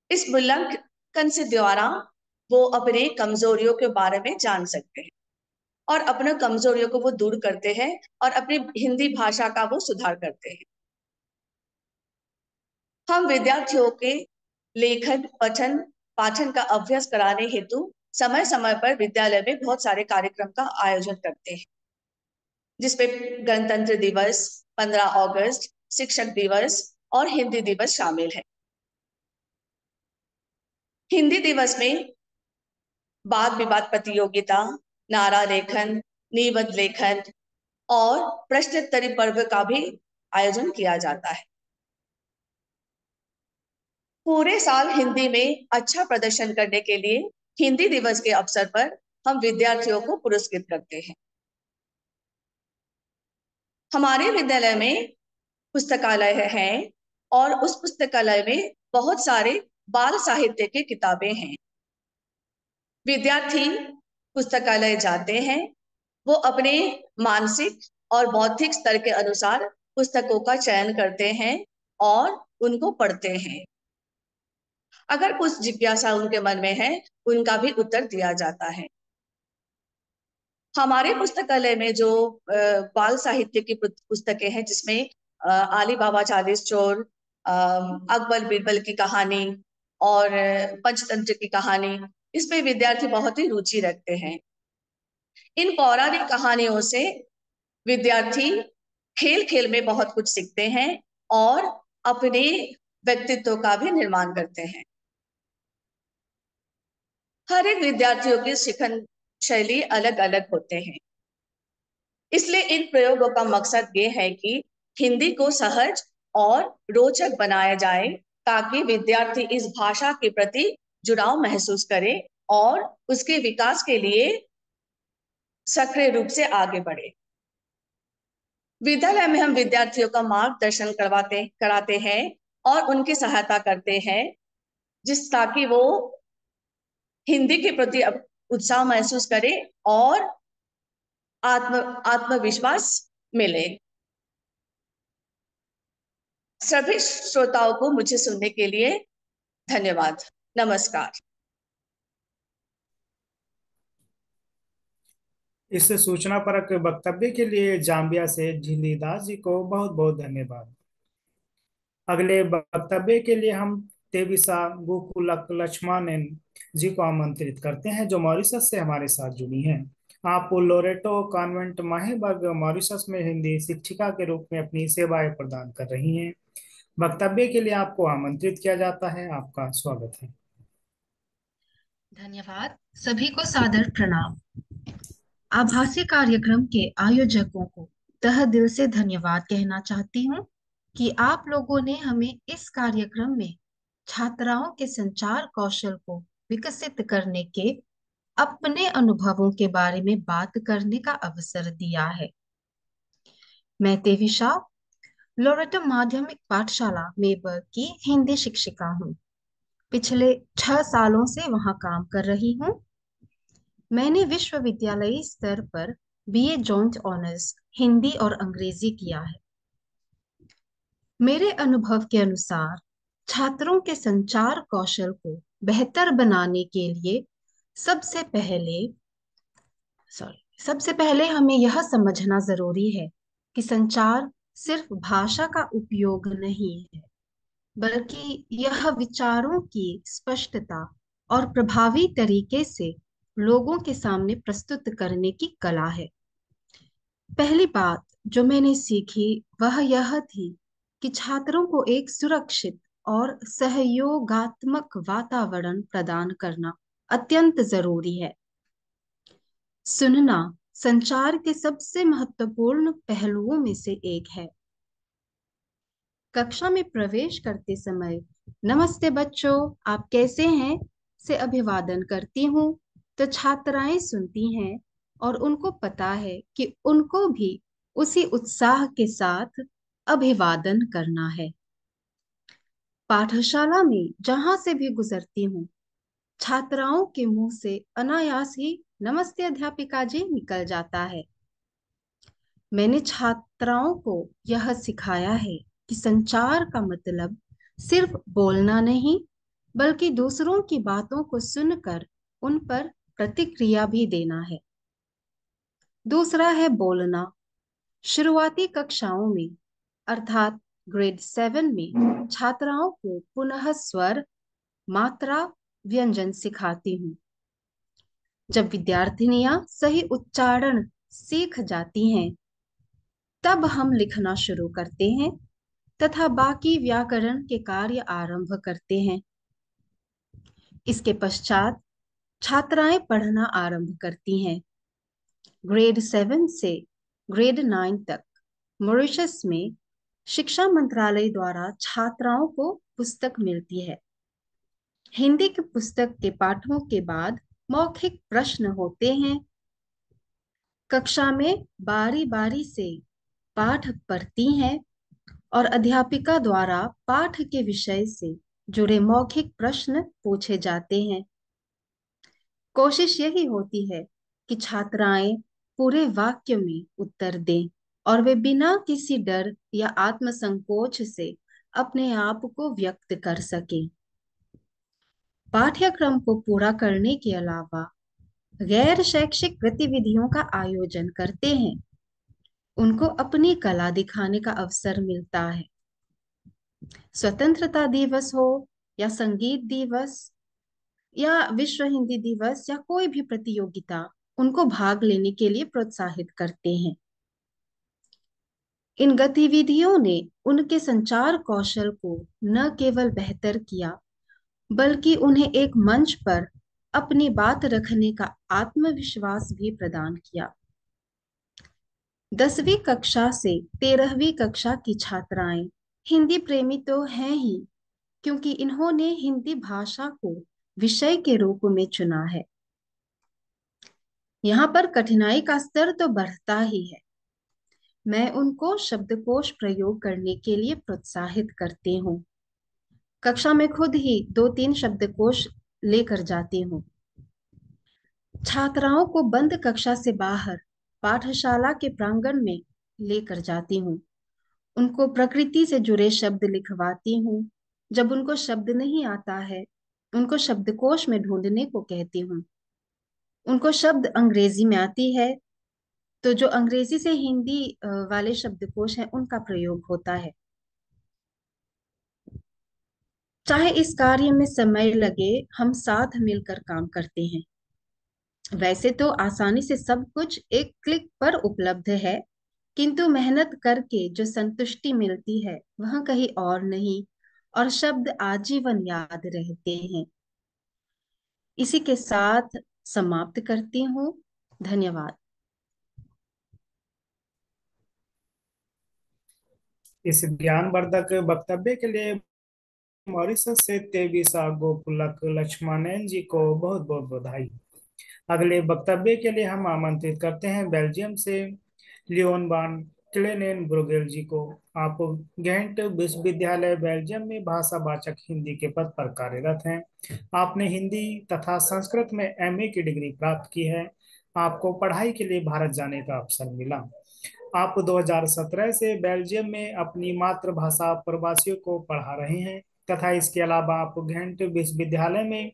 Speaker 7: इस मूल्यांकन से द्वारा वो अपने कमजोरियों के बारे में जान सकते हैं और अपने कमजोरियों को वो दूर करते हैं और अपनी हिंदी भाषा का वो सुधार करते हैं। हम विद्यार्थियों के लेखन, पठन, पाठन का अभ्यास कराने हेतु समय समय पर विद्यालय में बहुत सारे कार्यक्रम का आयोजन करते हैं, जिसमें गणतंत्र दिवस, 15 अगस्त, शिक्षक दिवस और हिंदी दिवस शामिल है। हिंदी दिवस में वाद विवाद प्रतियोगिता, नारा लेखन, निबंध लेखन और प्रश्नोत्तरी पर्व का भी आयोजन किया जाता है। पूरे साल हिंदी में अच्छा प्रदर्शन करने के लिए हिंदी दिवस के अवसर पर हम विद्यार्थियों को पुरस्कृत करते हैं। हमारे विद्यालय में पुस्तकालय है और उस पुस्तकालय में बहुत सारे बाल साहित्य की किताबें हैं। विद्यार्थी पुस्तकालय जाते हैं, वो अपने मानसिक और बौद्धिक स्तर के अनुसार पुस्तकों का चयन करते हैं और उनको पढ़ते हैं। अगर कुछ जिज्ञासा उनके मन में है, उनका भी उत्तर दिया जाता है। हमारे पुस्तकालय में जो बाल साहित्य की पुस्तकें हैं, जिसमें आली बाबा चालीस चोर, अकबर बीरबल की कहानी और पंचतंत्र की कहानी, इसमें विद्यार्थी बहुत ही रुचि रखते हैं। इन पौराणिक कहानियों से विद्यार्थी खेल खेल में बहुत कुछ सीखते हैं और अपने व्यक्तित्व का भी निर्माण करते हैं। हर एक विद्यार्थियों की शिक्षण शैली अलग अलग होते हैं, इसलिए इन प्रयोगों का मकसद ये है कि हिंदी को सहज और रोचक बनाया जाए, ताकि विद्यार्थी इस भाषा के प्रति जुड़ाव महसूस करे और उसके विकास के लिए सक्रिय रूप से आगे बढ़े। विद्यालय में हम विद्यार्थियों का मार्गदर्शन कराते हैं और उनकी सहायता करते हैं, ताकि वो हिंदी के प्रति उत्साह महसूस करे और आत्मविश्वास मिले। सभी श्रोताओं को मुझे सुनने के लिए धन्यवाद। नमस्कार।
Speaker 1: इस सूचनापरक वक्तव्य के लिए जाम्बिया से झिल्ली दास जी को बहुत बहुत धन्यवाद। अगले वक्तव्य के लिए हम तेविसा गोकुलक लक्ष्मणन जी को आमंत्रित करते हैं, जो मॉरिशस से हमारे साथ जुड़ी हैं। आप लोरेटो कॉन्वेंट माहेबर्ग मॉरिशस में हिंदी शिक्षिका के रूप में अपनी सेवाएं प्रदान कर रही हैं। वक्तव्य के लिए आपको आमंत्रित किया जाता है। आपका स्वागत है।
Speaker 8: धन्यवाद। सभी को सादर प्रणाम। आभासी कार्यक्रम के आयोजकों को तहे दिल से धन्यवाद कहना चाहती हूँ कि आप लोगों ने हमें इस कार्यक्रम में छात्राओं के संचार कौशल को विकसित करने के अपने अनुभवों के बारे में बात करने का अवसर दिया है। मैं तेविशा लोरेटो माध्यमिक पाठशाला मेबर्ग की हिंदी शिक्षिका हूँ। पिछले 6 सालों से वहां काम कर रही हूँ। मैंने विश्वविद्यालयी स्तर पर बीए जॉइंट ऑनर्स हिंदी और अंग्रेजी किया है। मेरे अनुभव के अनुसार छात्रों के संचार कौशल को बेहतर बनाने के लिए सबसे पहले हमें यह समझना जरूरी है कि संचार सिर्फ भाषा का उपयोग नहीं है, बल्कि यह विचारों की स्पष्टता, और प्रभावी तरीके से लोगों के सामने प्रस्तुत करने की कला है। पहली बात जो मैंने सीखी वह यह थी कि छात्रों को एक सुरक्षित और सहयोगात्मक वातावरण प्रदान करना अत्यंत जरूरी है। सुनना संचार के सबसे महत्वपूर्ण पहलुओं में से एक है। कक्षा में प्रवेश करते समय नमस्ते बच्चों, आप कैसे हैं से अभिवादन करती हूँ तो छात्राएं सुनती हैं और उनको पता है कि उनको भी उसी उत्साह के साथ अभिवादन करना है। पाठशाला में जहां से भी गुजरती हूँ, छात्राओं के मुंह से अनायास ही नमस्ते अध्यापिका जी निकल जाता है। मैंने छात्राओं को यह सिखाया है कि संचार का मतलब सिर्फ बोलना नहीं, बल्कि दूसरों की बातों को सुनकर उन पर प्रतिक्रिया भी देना है। दूसरा है बोलना। शुरुआती कक्षाओं में अर्थात ग्रेड 7 में छात्राओं को पुनः स्वर, मात्रा, व्यंजन सिखाती हूँ। जब विद्यार्थिनियां सही उच्चारण सीख जाती हैं, तब हम लिखना शुरू करते हैं तथा बाकी व्याकरण के कार्य आरंभ करते हैं। इसके पश्चात छात्राएं पढ़ना आरंभ करती हैं। ग्रेड 7 से ग्रेड 9 तक मॉरिशस में शिक्षा मंत्रालय द्वारा छात्राओं को पुस्तक मिलती है। हिंदी की पुस्तक के पाठों के बाद मौखिक प्रश्न होते हैं। कक्षा में बारी बारी से पाठ पढ़ती हैं और अध्यापिका द्वारा पाठ के विषय से जुड़े मौखिक प्रश्न पूछे जाते हैं। कोशिश यही होती है कि छात्राएं पूरे वाक्य में उत्तर दें और वे बिना किसी डर या आत्मसंकोच से अपने आप को व्यक्त कर सकें। पाठ्यक्रम को पूरा करने के अलावा गैर शैक्षिक गतिविधियों का आयोजन करते हैं। उनको अपनी कला दिखाने का अवसर मिलता है। स्वतंत्रता दिवस हो या संगीत दिवस या विश्व हिंदी दिवस या कोई भी प्रतियोगिता, उनको भाग लेने के लिए प्रोत्साहित करते हैं। इन गतिविधियों ने उनके संचार कौशल को न केवल बेहतर किया, बल्कि उन्हें एक मंच पर अपनी बात रखने का आत्मविश्वास भी प्रदान किया। 10वीं कक्षा से 13वीं कक्षा की छात्राएं हिंदी प्रेमी तो हैं ही, क्योंकि इन्होंने हिंदी भाषा को विषय के रूप में चुना है। यहाँ पर कठिनाई का स्तर तो बढ़ता ही है। मैं उनको शब्दकोश प्रयोग करने के लिए प्रोत्साहित करती हूँ। कक्षा में खुद ही 2-3 शब्दकोश लेकर जाती हूँ। छात्राओं को बंद कक्षा से बाहर पाठशाला के प्रांगण में लेकर जाती हूँ। उनको प्रकृति से जुड़े शब्द लिखवाती हूँ। जब उनको शब्द नहीं आता है, उनको शब्दकोश में ढूंढने को कहती हूँ। उनको शब्द अंग्रेजी में आती है तो जो अंग्रेजी से हिंदी वाले शब्दकोश हैं उनका प्रयोग होता है। चाहे इस कार्य में समय लगे, हम साथ मिलकर काम करते हैं। वैसे तो आसानी से सब कुछ एक क्लिक पर उपलब्ध है, किंतु मेहनत करके जो संतुष्टि मिलती है वह कहीं और नहीं, और शब्द आजीवन याद रहते हैं। इसी के साथ समाप्त करती हूँ। धन्यवाद।
Speaker 1: इस ज्ञानवर्धक वक्तव्य के लिए मॉरिशस से तेविसा गोपुलक लक्ष्मणन जी को बहुत बहुत बधाई। अगले वक्तव्य के लिए हम आमंत्रित करते हैं बेल्जियम से लियोन वान क्लेनेन ब्रुगेल जी को। आप गेंट विश्वविद्यालय बेल्जियम में भाषावाचक हिंदी के पद पर कार्यरत हैं। आपने हिंदी तथा संस्कृत में एमए की डिग्री प्राप्त की है। आपको पढ़ाई के लिए भारत जाने का अवसर मिला। आप 2017 से बेल्जियम में अपनी मातृभाषा प्रवासियों को पढ़ा रहे हैं तथा इसके अलावा आप घेंट विश्वविद्यालय में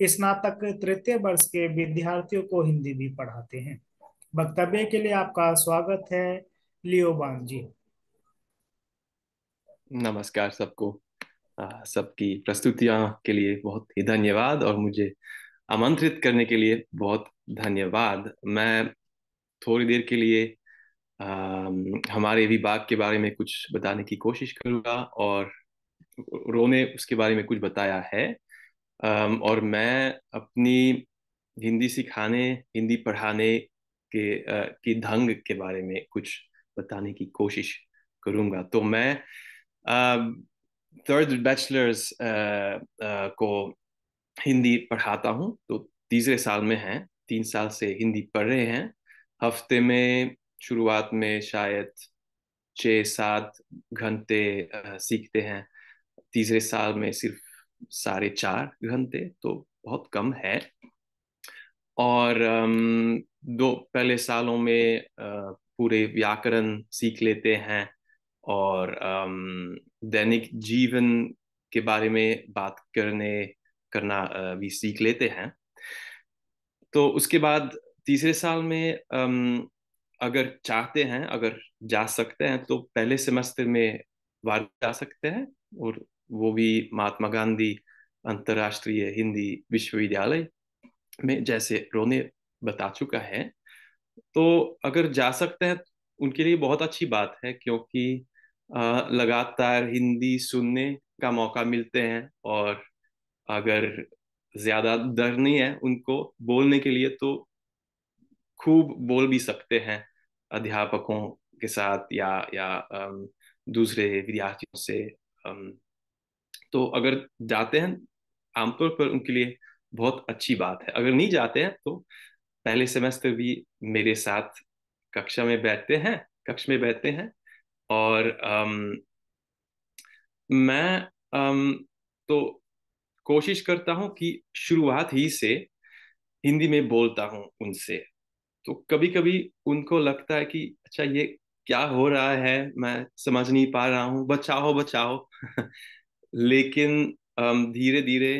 Speaker 1: स्नातक तृतीय वर्ष के विद्यार्थियों को हिंदी भी पढ़ाते हैं। वक्तव्य के लिए आपका स्वागत है लियोबान जी।
Speaker 9: नमस्कार सबको। सबकी प्रस्तुतियां के लिए बहुत ही धन्यवाद और मुझे आमंत्रित करने के लिए बहुत धन्यवाद। मैं थोड़ी देर के लिए हमारे विभाग के बारे में कुछ बताने की कोशिश करूंगा और रो ने उसके बारे में कुछ बताया है। और मैं अपनी हिंदी सिखाने, हिंदी पढ़ाने की ढंग के बारे में कुछ बताने की कोशिश करूंगा। तो मैं थर्ड बैचलर्स को हिंदी पढ़ाता हूँ, तो तीसरे साल में हैं, 3 साल से हिंदी पढ़ रहे हैं। हफ्ते में शुरुआत में शायद 6-7 घंटे सीखते हैं, तीसरे साल में सिर्फ 4.5 घंटे, तो बहुत कम है। और दो पहले सालों में पूरे व्याकरण सीख लेते हैं और दैनिक जीवन के बारे में बात करना भी सीख लेते हैं। तो उसके बाद तीसरे साल में अगर चाहते हैं, अगर जा सकते हैं, तो पहले सेमेस्टर में वार्ड जा सकते हैं, और वो भी महात्मा गांधी अंतर्राष्ट्रीय हिंदी विश्वविद्यालय में, जैसे रोने बता चुका है। तो अगर जा सकते हैं उनके लिए बहुत अच्छी बात है, क्योंकि लगातार हिंदी सुनने का मौका मिलते हैं, और अगर ज्यादा डर नहीं है उनको बोलने के लिए, तो खूब बोल भी सकते हैं अध्यापकों के साथ या दूसरे विद्यार्थियों से। अम, तो अगर जाते हैं आमतौर पर उनके लिए बहुत अच्छी बात है। अगर नहीं जाते हैं तो पहले सेमेस्टर भी मेरे साथ कक्ष में बैठते हैं। और मैं तो कोशिश करता हूँ कि शुरुआत ही से हिंदी में बोलता हूँ उनसे। तो कभी कभी उनको लगता है कि अच्छा, ये क्या हो रहा है, मैं समझ नहीं पा रहा हूँ, बचाओ बचाओ। लेकिन धीरे धीरे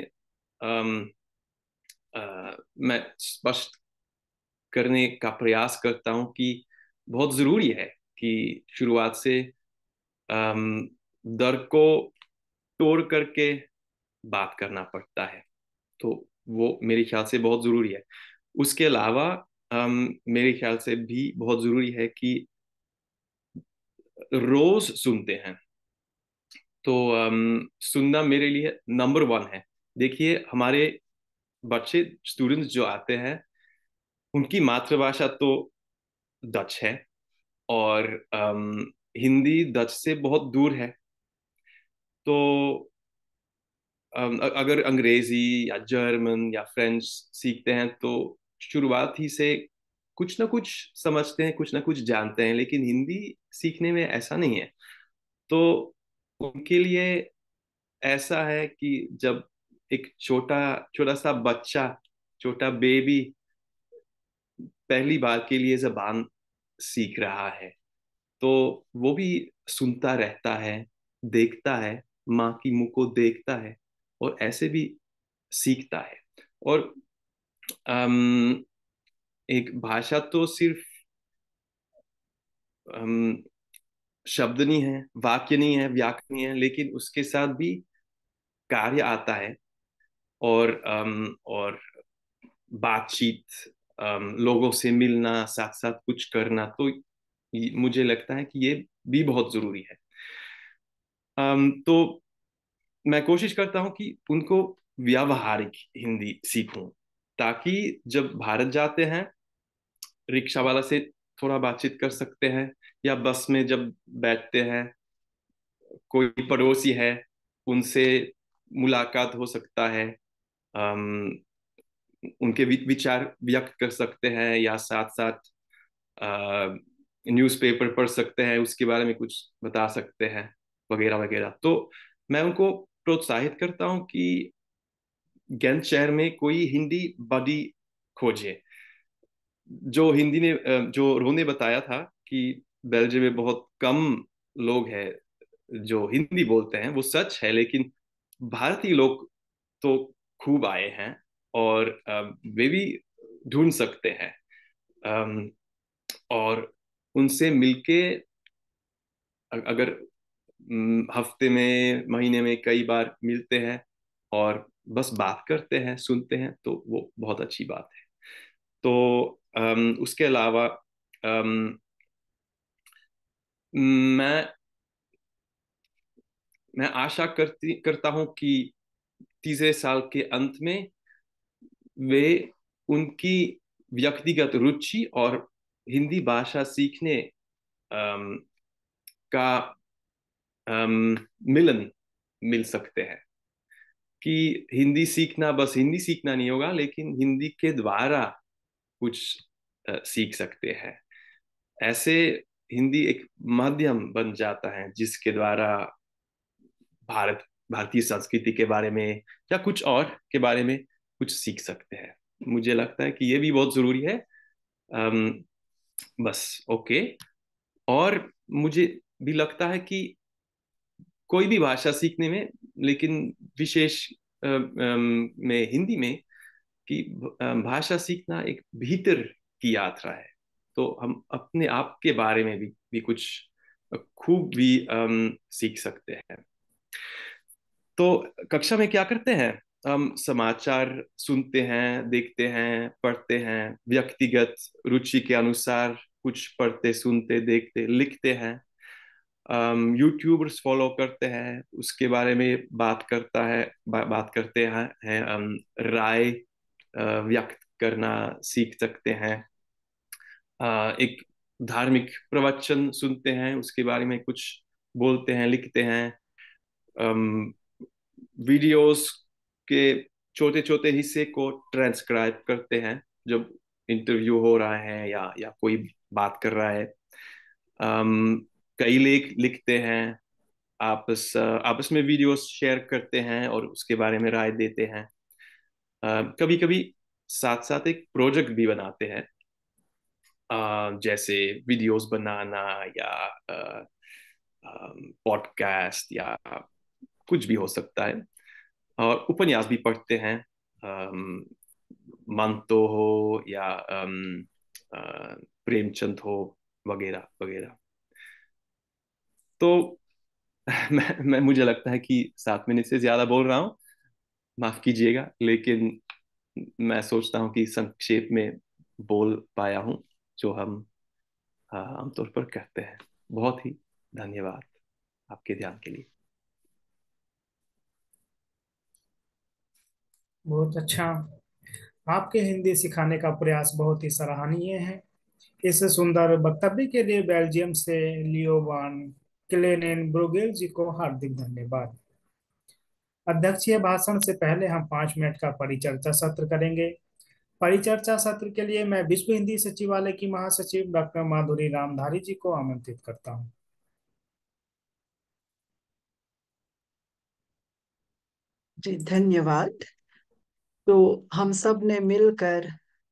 Speaker 9: मैं स्पष्ट करने का प्रयास करता हूँ कि बहुत जरूरी है कि शुरुआत से अम, डर को तोड़ करके बात करना पड़ता है। तो वो मेरे ख्याल से बहुत जरूरी है। उसके अलावा मेरे ख्याल से भी बहुत जरूरी है कि रोज सुनते हैं। तो सुनना मेरे लिए नंबर 1 है। देखिए, हमारे बच्चे स्टूडेंट्स जो आते हैं, उनकी मातृभाषा तो डच है, और हिंदी डच से बहुत दूर है। तो अगर अंग्रेजी या जर्मन या फ्रेंच सीखते हैं, तो शुरुआत ही से कुछ ना कुछ समझते हैं, कुछ ना कुछ जानते हैं। लेकिन हिंदी सीखने में ऐसा नहीं है। तो उनके लिए ऐसा है कि जब एक छोटा छोटा सा बच्चा, छोटा बेबी पहली बार के लिए जबान सीख रहा है, तो वो भी सुनता रहता है, देखता है, माँ की मुंह को देखता है, और ऐसे भी सीखता है। और अम, एक भाषा तो सिर्फ अम, शब्द नहीं है, वाक्य नहीं है, व्याकरण नहीं है, लेकिन उसके साथ भी कार्य आता है, और बातचीत, लोगों से मिलना, साथ साथ कुछ करना। तो मुझे लगता है कि ये भी बहुत जरूरी है। तो मैं कोशिश करता हूँ कि उनको व्यावहारिक हिंदी सीखूं, ताकि जब भारत जाते हैं, रिक्शा वाला से थोड़ा बातचीत कर सकते हैं, या बस में जब बैठते हैं, कोई पड़ोसी है, उनसे मुलाकात हो सकता है। अम, उनके विचार व्यक्त कर सकते हैं, या साथ साथ न्यूज़पेपर पढ़ सकते हैं, उसके बारे में कुछ बता सकते हैं, वगैरह वगैरह। तो मैं उनको प्रोत्साहित करता हूँ कि गेंट शहर में कोई हिंदी बडी खोजे। जो रोने बताया था कि बेल्जियम में बहुत कम लोग हैं जो हिंदी बोलते हैं, वो सच है। लेकिन भारतीय लोग तो खूब आए हैं, और वे भी ढूंढ सकते हैं। और उनसे मिलके, अगर हफ्ते में महीने में कई बार मिलते हैं और बस बात करते हैं, सुनते हैं, तो वो बहुत अच्छी बात है। तो उसके अलावा अम, मैं मैं आशा करता हूं कि तीसरे साल के अंत में वे उनकी व्यक्तिगत रुचि और हिंदी भाषा सीखने अम, का मिलन मिल सकते हैं। कि हिंदी सीखना बस हिंदी सीखना नहीं होगा, लेकिन हिंदी के द्वारा कुछ सीख सकते हैं। ऐसे हिंदी एक माध्यम बन जाता है जिसके द्वारा भारतीय संस्कृति के बारे में या कुछ और के बारे में कुछ सीख सकते हैं। मुझे लगता है कि ये भी बहुत जरूरी है। अम, बस ओके। और मुझे भी लगता है कि कोई भी भाषा सीखने में, लेकिन विशेष में हिंदी में, कि भाषा सीखना एक भीतर की यात्रा है। तो हम अपने आप के बारे में भी कुछ खूब भी सीख सकते हैं। तो कक्षा में क्या करते हैं? हम समाचार सुनते हैं, देखते हैं, पढ़ते हैं, व्यक्तिगत रुचि के अनुसार कुछ पढ़ते, सुनते, देखते, लिखते हैं। यूट्यूबर्स फॉलो करते हैं, उसके बारे में बात करते हैं। राय व्यक्त करना सीख सकते हैं। एक धार्मिक प्रवचन सुनते हैं, उसके बारे में कुछ बोलते हैं, लिखते हैं। वीडियोस के छोटे छोटे हिस्से को ट्रांसक्राइब करते हैं जब इंटरव्यू हो रहा है या कोई बात कर रहा है। कई लेख लिखते हैं, आपस में वीडियोस शेयर करते हैं और उसके बारे में राय देते हैं। कभी कभी साथ साथ एक प्रोजेक्ट भी बनाते हैं, जैसे वीडियोस बनाना या पॉडकास्ट या कुछ भी हो सकता है। और उपन्यास भी पढ़ते हैं, मंतो हो या प्रेमचंद हो, वगैरह वगैरह। तो मुझे लगता है कि 7 मिनट से ज्यादा बोल रहा हूँ, माफ कीजिएगा, लेकिन मैं सोचता हूँ कि संक्षेप में बोल पाया हूँ जो हम आमतौर पर कहते हैं। बहुत ही धन्यवाद आपके ध्यान के लिए।
Speaker 1: बहुत अच्छा। आपके हिंदी सिखाने का प्रयास बहुत ही सराहनीय है। इस सुंदर वक्तव्य के लिए बेल्जियम से लियो वान क्लेनेन ब्रुगेल जी को हार्दिक धन्यवाद। अध्यक्षीय भाषण से पहले हम 5 मिनट का परिचर्चा सत्र करेंगे। परिचर्चा सत्र के लिए मैं विश्व हिंदी सचिवालय की महासचिव डॉक्टर माधुरी रामधारी जी को आमंत्रित करता हूं।
Speaker 2: जी धन्यवाद। तो हम सब ने मिलकर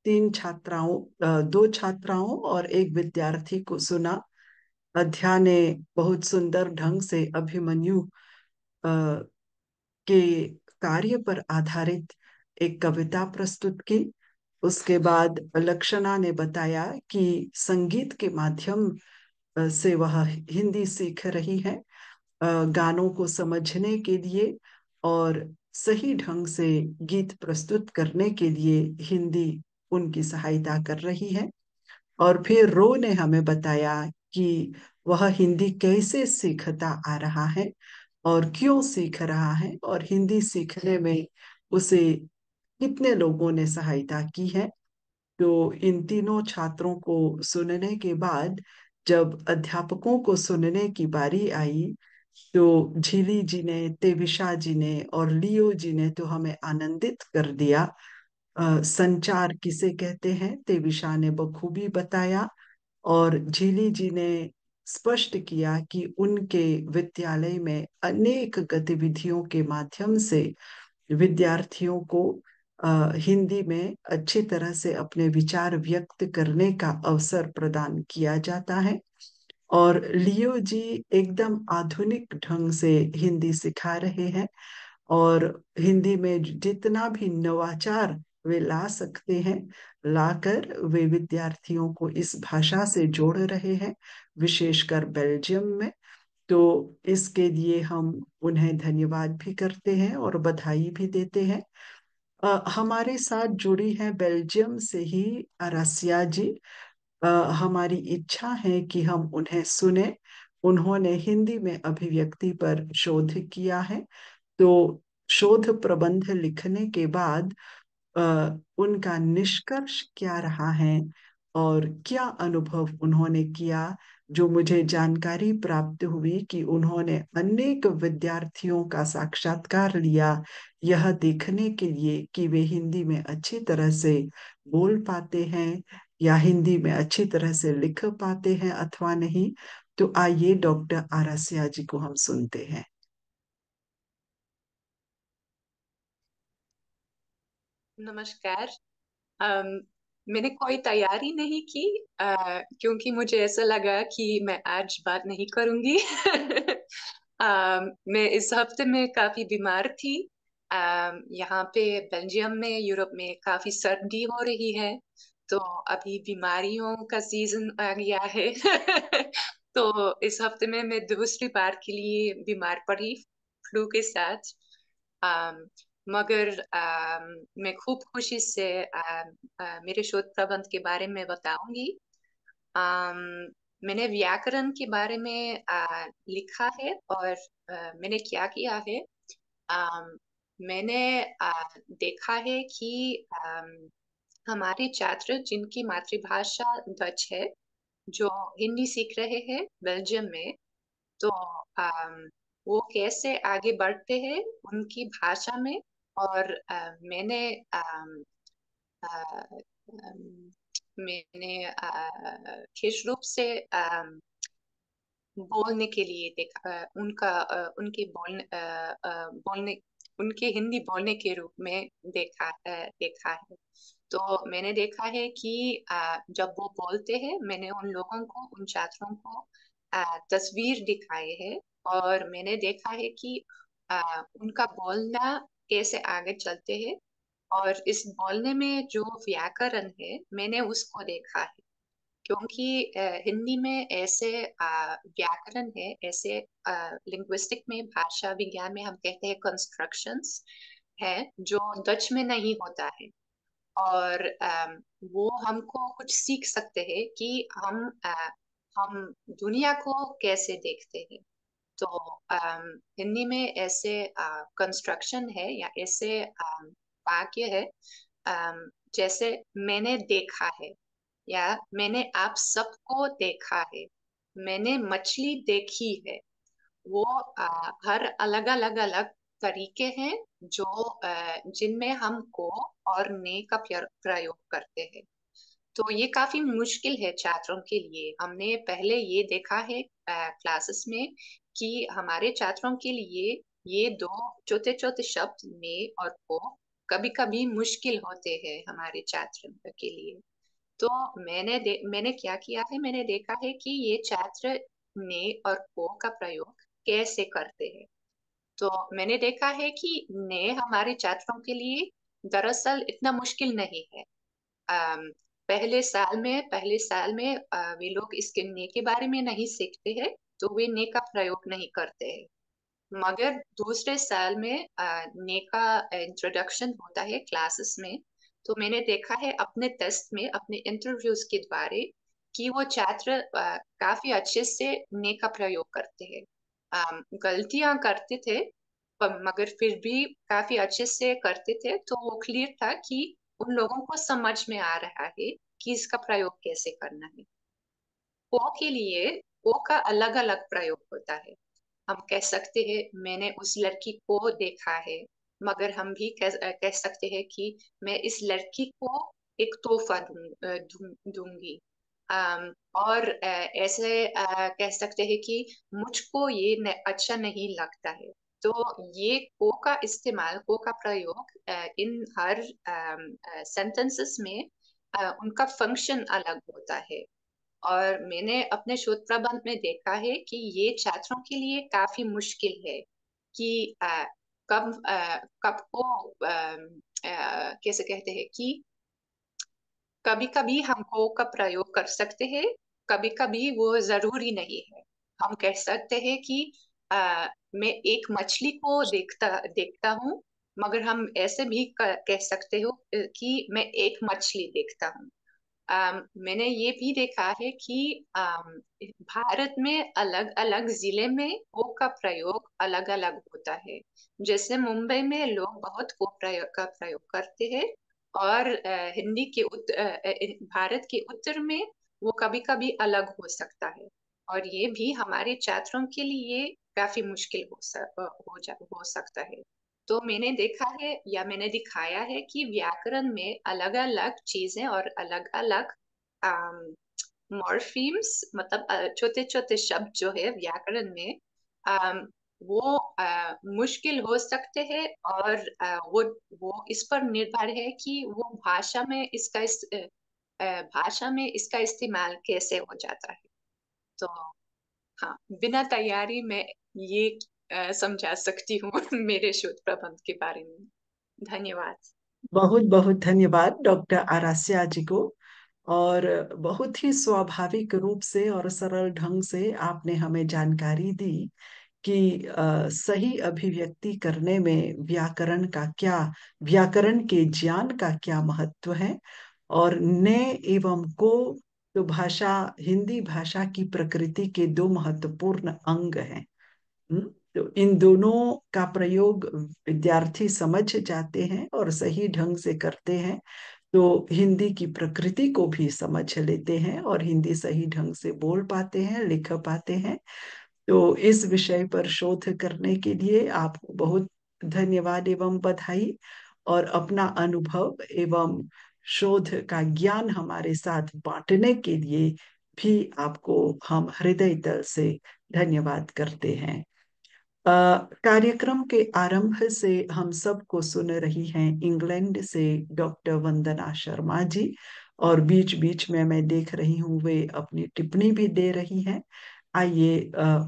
Speaker 2: दो छात्राओं और एक विद्यार्थी को सुना। अध्या ने बहुत सुंदर ढंग से अभिमन्यु के कार्य पर आधारित एक कविता प्रस्तुत की। उसके बाद लक्षणा ने बताया कि संगीत के माध्यम से वह हिंदी सीख रही है, गानों को समझने के लिए और सही ढंग से गीत प्रस्तुत करने के लिए हिंदी उनकी सहायता कर रही है। और फिर रो ने हमें बताया कि वह हिंदी कैसे सीखता आ रहा है और क्यों सीख रहा है और हिंदी सीखने में उसे कितने लोगों ने सहायता की है। तो इन तीनों छात्रों को सुनने के बाद जब अध्यापकों को सुनने की बारी आई, तो झीली जी ने, तेविशा जी ने और लियो जी ने तो हमें आनंदित कर दिया। संचार किसे कहते हैं, तेविशा ने बखूबी बताया और झीली जी ने स्पष्ट किया कि उनके विद्यालय में अनेक गतिविधियों के माध्यम से विद्यार्थियों को हिंदी में अच्छी तरह से अपने विचार व्यक्त करने का अवसर प्रदान किया जाता है। और लियो जी एकदम आधुनिक ढंग से हिंदी सिखा रहे हैं और हिंदी में जितना भी नवाचार वे ला सकते हैं, लाकर वे विद्यार्थियों को इस भाषा से जोड़ रहे हैं, विशेषकर बेल्जियम में। तो इसके लिए हम उन्हें धन्यवाद भी करते हैं और बधाई भी देते हैं। हमारे साथ जुड़ी हैं बेल्जियम से ही अरासिया जी। अ, हमारी इच्छा है कि हम उन्हें सुने। उन्होंने हिंदी में अभिव्यक्ति पर शोध किया है। तो शोध प्रबंध लिखने के बाद उनका निष्कर्ष क्या रहा है और क्या अनुभव उन्होंने किया, जो मुझे जानकारी प्राप्त हुई कि उन्होंने अनेक विद्यार्थियों का साक्षात्कार लिया, यह देखने के लिए कि वे हिंदी में अच्छी तरह से बोल पाते हैं या हिंदी में अच्छी तरह से लिख पाते हैं अथवा नहीं। तो आइए डॉक्टर आरासिया जी को हम सुनते हैं।
Speaker 10: नमस्कार। अम, मैंने कोई तैयारी नहीं की, क्योंकि मुझे ऐसा लगा कि मैं आज बात नहीं करूंगी। मैं इस हफ्ते में काफी बीमार थी। यहाँ पे बेल्जियम में, यूरोप में काफी सर्दी हो रही है, तो अभी बीमारियों का सीजन आ गया है। तो इस हफ्ते में मैं दूसरी बार के लिए बीमार पड़ी, फ्लू के साथ। मगर मैं खूब खुशी से मेरे शोध प्रबंध के बारे में बताऊंगी। अम, मैंने व्याकरण के बारे में लिखा है, और मैंने क्या किया है। अम, मैंने देखा है कि हमारे छात्र जिनकी मातृभाषा डच है, जो हिंदी सीख रहे हैं बेल्जियम में, तो वो कैसे आगे बढ़ते हैं उनकी भाषा में। और मैंने विशेष रूप से बोलने के लिए देखा, उनके बोलने, उनके हिंदी बोलने के रूप में देखा है। तो मैंने देखा है कि जब वो बोलते हैं, मैंने उन लोगों को, उन छात्रों को तस्वीर दिखाए है, और मैंने देखा है कि उनका बोलना कैसे आगे चलते हैं। और इस बोलने में जो व्याकरण है, मैंने उसको देखा है। क्योंकि हिंदी में ऐसे व्याकरण है, ऐसे लिंग्विस्टिक में, भाषा विज्ञान में हम कहते हैं कंस्ट्रक्शंस है, जो डच में नहीं होता है। और वो हमको कुछ सीख सकते हैं कि हम दुनिया को कैसे देखते हैं। तो हिंदी में ऐसे कंस्ट्रक्शन है, या ऐसे वाक्य है, जैसे मैंने देखा है, या मैंने आप सबको देखा है, मैंने मछली देखी है। वो हर अलग अलग अलग तरीके हैं, जो जिनमें हम को और ने का प्रयोग करते हैं। तो ये काफी मुश्किल है छात्रों के लिए। हमने पहले ये देखा है क्लासेस में कि हमारे छात्रों के लिए ये दो छोटे छोटे शब्द ने और को कभी कभी मुश्किल होते हैं हमारे छात्रों के लिए। तो मैंने क्या किया है, मैंने देखा है कि ये छात्र ने और को का प्रयोग कैसे करते हैं। तो मैंने देखा है कि ने हमारे छात्रों के लिए दरअसल इतना मुश्किल नहीं है। अम, पहले साल में वे लोग इसके ने के बारे में नहीं सीखते हैं, तो वे ने का प्रयोग नहीं करते हैं। मगर दूसरे साल में ने का इंट्रोडक्शन होता है क्लासेस में। तो मैंने देखा है अपने टेस्ट में, अपने इंटरव्यूज के द्वारा, कि वो छात्र काफी अच्छे से ने का प्रयोग करते हैं। गलतियां करते थे, मगर फिर भी काफी अच्छे से करते थे। तो वो क्लियर था कि उन लोगों को समझ में आ रहा है कि इसका प्रयोग कैसे करना है। को के लिए को का अलग अलग प्रयोग होता है। हम कह सकते हैं मैंने उस लड़की को देखा है, मगर हम भी कह सकते हैं कि मैं इस लड़की को एक तोहफा दूंगी। और ऐसे कह सकते हैं कि मुझको ये अच्छा नहीं लगता है। तो ये को का प्रयोग इन हर सेंटेंसेस में उनका फंक्शन अलग होता है। और मैंने अपने शोध प्रबंध में देखा है कि ये छात्रों के लिए काफी मुश्किल है कि कब को कैसे कहते हैं कि कभी कभी हम को का प्रयोग कर सकते हैं, कभी कभी वो जरूरी नहीं है। हम कह सकते हैं कि मैं एक मछली को देखता देखता हूँ, मगर हम ऐसे भी कह सकते हो कि मैं एक मछली देखता हूँ। मैंने ये भी देखा है कि भारत में अलग अलग जिले में ओ का प्रयोग अलग अलग होता है। जैसे मुंबई में लोग बहुत ओ का प्रयोग करते हैं, और हिंदी के भारत के उत्तर में वो कभी कभी अलग हो सकता है, और ये भी हमारे छात्रों के लिए काफी मुश्किल हो सकता है। तो मैंने देखा है या मैंने दिखाया है कि व्याकरण में अलग अलग चीजें और अलग अलग मॉर्फीम्स, मतलब छोटे छोटे शब्द जो है व्याकरण में, अम, वो मुश्किल हो सकते हैं, और वो इस पर निर्भर है कि वो भाषा में इसका इस्तेमाल कैसे हो जाता है। तो हाँ, बिना तैयारी में ये समझा सकती हूँ मेरे शोध प्रबंध के बारे में। धन्यवाद।
Speaker 2: बहुत बहुत धन्यवाद डॉक्टर आराध्या जी को। और बहुत ही स्वाभाविक रूप से और सरल ढंग से आपने हमें जानकारी दी कि सही अभिव्यक्ति करने में व्याकरण के ज्ञान का क्या महत्व है, और ने एवं को तो हिंदी भाषा की प्रकृति के दो महत्वपूर्ण अंग हैं। तो इन दोनों का प्रयोग विद्यार्थी समझ जाते हैं और सही ढंग से करते हैं, तो हिंदी की प्रकृति को भी समझ लेते हैं और हिंदी सही ढंग से बोल पाते हैं, लिख पाते हैं। तो इस विषय पर शोध करने के लिए आपको बहुत धन्यवाद एवं बधाई, और अपना अनुभव एवं शोध का ज्ञान हमारे साथ बांटने के लिए भी आपको हम हृदय तल से धन्यवाद करते हैं। कार्यक्रम के आरंभ से हम सबको सुन रही हैं इंग्लैंड से डॉक्टर वंदना शर्मा जी, और बीच बीच में मैं देख रही हूँ वे अपनी टिप्पणी भी दे रही हैं। आइए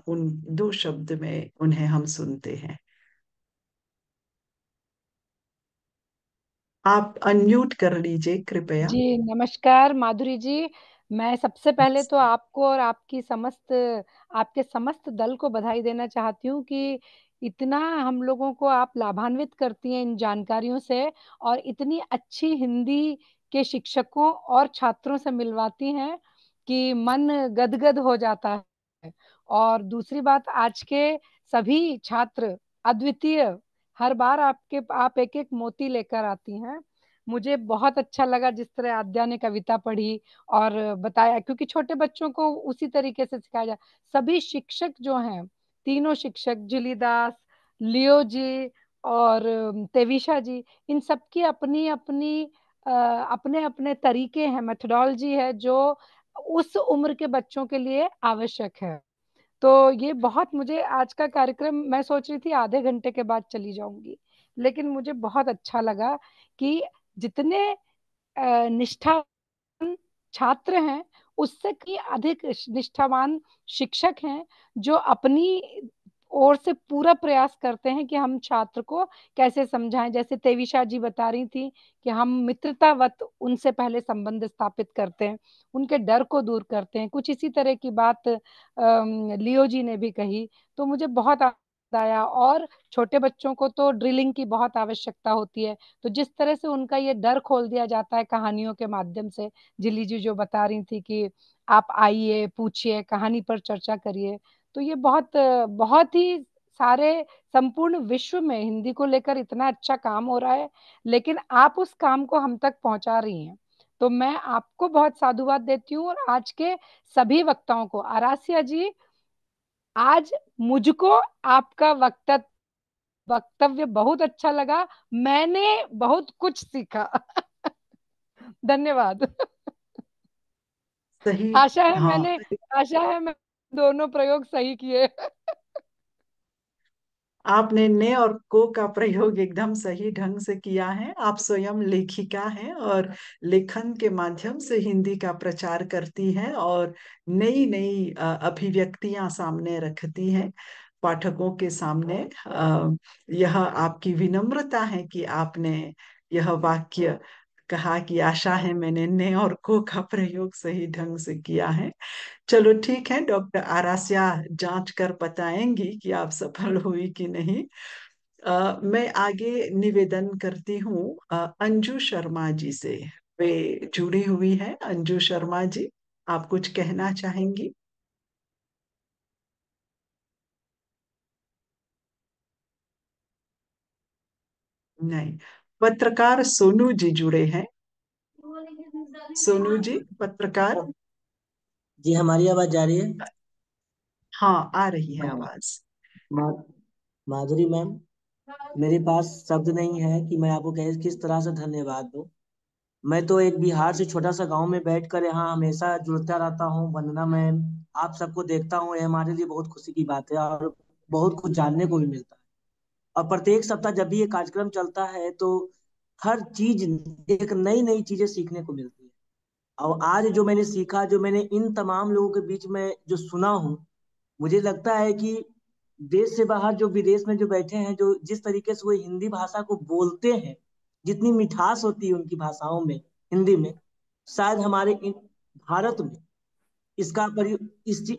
Speaker 2: उन दो शब्द में उन्हें हम सुनते हैं। आप अनम्यूट कर लीजिए कृपया।
Speaker 11: जी नमस्कार माधुरी जी। मैं सबसे पहले तो आपको और आपके समस्त दल को बधाई देना चाहती हूँ कि इतना हम लोगों को आप लाभान्वित करती हैं इन जानकारियों से, और इतनी अच्छी हिंदी के शिक्षकों और छात्रों से मिलवाती हैं कि मन गदगद हो जाता है। और दूसरी बात, आज के सभी छात्र अद्वितीय, हर बार आप एक एक मोती लेकर आती हैं। मुझे बहुत अच्छा लगा जिस तरह आद्या ने कविता पढ़ी और बताया, क्योंकि छोटे बच्चों को उसी तरीके से सिखाया जाए। सभी शिक्षक जो हैं, तीनों शिक्षक, जिलीदास, लियो जी और तेविशा जी, इन सबकी अपनी अपनी अपने अपने तरीके हैं, मेथोडोलॉजी है जो उस उम्र के बच्चों के लिए आवश्यक है। तो ये बहुत, मुझे आज का कार्यक्रम, मैं सोच रही थी आधे घंटे के बाद चली जाऊंगी, लेकिन मुझे बहुत अच्छा लगा कि जितने निष्ठावान छात्र हैं उससे कहीं अधिक निष्ठावान शिक्षक हैं, जो अपनी ओर से पूरा प्रयास करते हैं कि हम छात्र को कैसे समझाएं। जैसे तेविशा जी बता रही थी कि हम मित्रतावत उनसे पहले संबंध स्थापित करते हैं, उनके डर को दूर करते हैं। कुछ इसी तरह की बात लियो जी ने भी कही, तो मुझे बहुत आया। और छोटे बच्चों को तो ड्रिलिंग की बहुत आवश्यकता होती है, तो जिस तरह से उनका ये डर खोल दिया जाता है कहानियों के माध्यम से, जिली जी जो बता रही थी कि आप आइए, पूछिए, कहानी पर चर्चा करिए, तो ये बहुत बहुत ही सारे संपूर्ण विश्व में हिंदी को लेकर इतना अच्छा काम हो रहा है, लेकिन आप उस काम को हम तक पहुंचा रही हैं। तो मैं आपको बहुत साधुवाद देती हूँ, और आज के सभी वक्ताओं को। आराध्या जी, आज मुझको आपका वक्तव्य बहुत अच्छा लगा, मैंने बहुत कुछ सीखा। धन्यवाद।
Speaker 2: सही।
Speaker 11: आशा है
Speaker 2: हाँ,
Speaker 11: मैंने आशा है मैं दोनों प्रयोग सही किए।
Speaker 2: आपने ने और को का प्रयोग एकदम सही ढंग से किया है। आप स्वयं लेखिका हैं और लेखन के माध्यम से हिंदी का प्रचार करती हैं और नई नई अभिव्यक्तियां सामने रखती हैं पाठकों के सामने। यह आपकी विनम्रता है कि आपने यह वाक्य कहा कि आशा है मैंने ने और को का प्रयोग सही ढंग से किया है। चलो ठीक है, डॉक्टर आराध्या जांच कर बताएंगी कि आप सफल हुई कि नहीं। मैं आगे निवेदन करती हूँ अंजू शर्मा जी से। वे जुड़ी हुई है। अंजू शर्मा जी, आप कुछ कहना चाहेंगी? नहीं। पत्रकार सोनू जी जुड़े हैं। सोनू जी, पत्रकार।
Speaker 12: जी, हमारी आवाज जा रही है?
Speaker 2: हाँ, आ रही है
Speaker 12: हाँ।
Speaker 2: आवाज।
Speaker 12: मा, माधुरी मैम, मेरे पास शब्द नहीं है कि मैं आपको किस तरह से धन्यवाद दूं। मैं तो एक बिहार से छोटा सा गांव में बैठकर यहाँ हमेशा जुड़ता रहता हूँ। वंदना मैम, आप सबको देखता हूँ, ये हमारे लिए बहुत खुशी की बात है और बहुत कुछ जानने को भी मिलता है। और प्रत्येक सप्ताह जब भी ये कार्यक्रम चलता है तो हर चीज, एक नई नई चीजें सीखने को मिलती है। और आज जो मैंने सीखा, जो मैंने इन तमाम लोगों के बीच में जो सुना हूँ, मुझे लगता है कि देश से बाहर जो विदेश में जो बैठे हैं, जो जिस तरीके से वो हिंदी भाषा को बोलते हैं, जितनी मिठास होती है उनकी भाषाओं में, हिंदी में, शायद हमारे भारत में इसका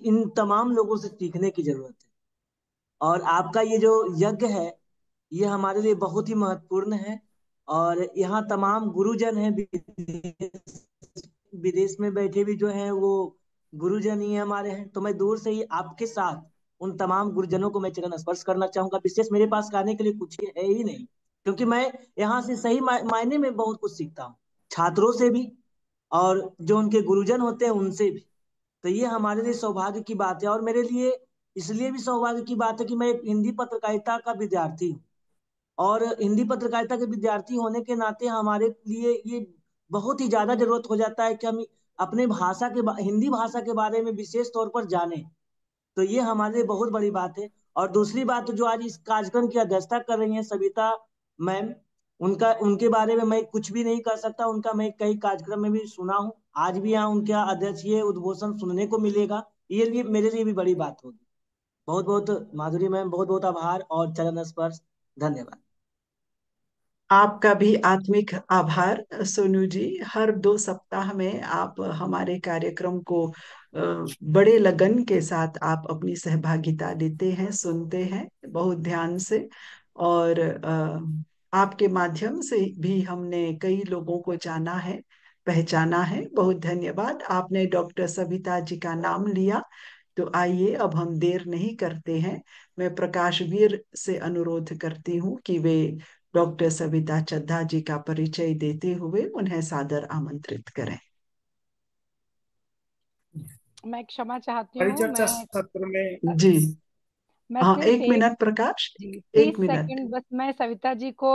Speaker 12: इन तमाम लोगों से सीखने की जरूरत है। और आपका ये जो यज्ञ है, ये हमारे लिए बहुत ही महत्वपूर्ण है। और यहाँ तमाम गुरुजन हैं, विदेश में बैठे भी जो हैं वो गुरुजन ही हमारे हैं। तो मैं दूर से ही आपके साथ उन तमाम गुरुजनों को मैं चरण स्पर्श करना चाहूंगा। विशेष मेरे पास कहने के लिए कुछ है ही नहीं, क्योंकि मैं यहाँ से सही मायने में बहुत कुछ सीखता हूँ, छात्रों से भी और जो उनके गुरुजन होते हैं उनसे भी। तो ये हमारे लिए सौभाग्य की बात है। और मेरे लिए इसलिए भी सौभाग्य की बात है कि मैं एक हिंदी पत्रकारिता का विद्यार्थी हूँ। और हिंदी पत्रकारिता के विद्यार्थी होने के नाते हमारे लिए ये बहुत ही ज्यादा जरूरत हो जाता है कि हम अपने हिंदी भाषा के बारे में विशेष तौर पर जानें। तो ये हमारे लिए बहुत बड़ी बात है। और दूसरी बात, तो जो आज इस कार्यक्रम की अध्यक्षता कर रही हैं सविता मैम, उनका उनके बारे में मैं कुछ भी नहीं कर सकता। उनका मैं कई कार्यक्रम में भी सुना हूँ, आज भी यहाँ उनका अध्यक्षीय उद्घोषण सुनने को मिलेगा। ये लिए मेरे लिए भी बड़ी बात होगी। बहुत बहुत माधुरी मैम, बहुत बहुत आभार और चरण स्पर्श। धन्यवाद।
Speaker 2: आपका भी आत्मिक आभार सोनू जी। हर 2 सप्ताह में आप हमारे कार्यक्रम को बड़े लगन के साथ आप अपनी सहभागिता देते हैं, सुनते हैं बहुत ध्यान से। और आपके माध्यम से भी हमने कई लोगों को जाना है, पहचाना है। बहुत धन्यवाद। आपने डॉक्टर सविता जी का नाम लिया, तो आइए अब हम देर नहीं करते हैं। मैं प्रकाशवीर से अनुरोध करती हूँ कि वे डॉक्टर सविता चड्ढा जी का परिचय देते हुए उन्हें सादर आमंत्रित करें।
Speaker 11: मैं क्षमा चाहती हूँ।
Speaker 1: परिचर्चा सत्र में
Speaker 2: जी
Speaker 11: मैं
Speaker 2: हाँ,
Speaker 11: सिर्फ
Speaker 2: 1 मिनट प्रकाश,
Speaker 11: जी
Speaker 2: 1
Speaker 11: 30
Speaker 2: मिनट।
Speaker 11: सेकंड बस, मैं सविता जी को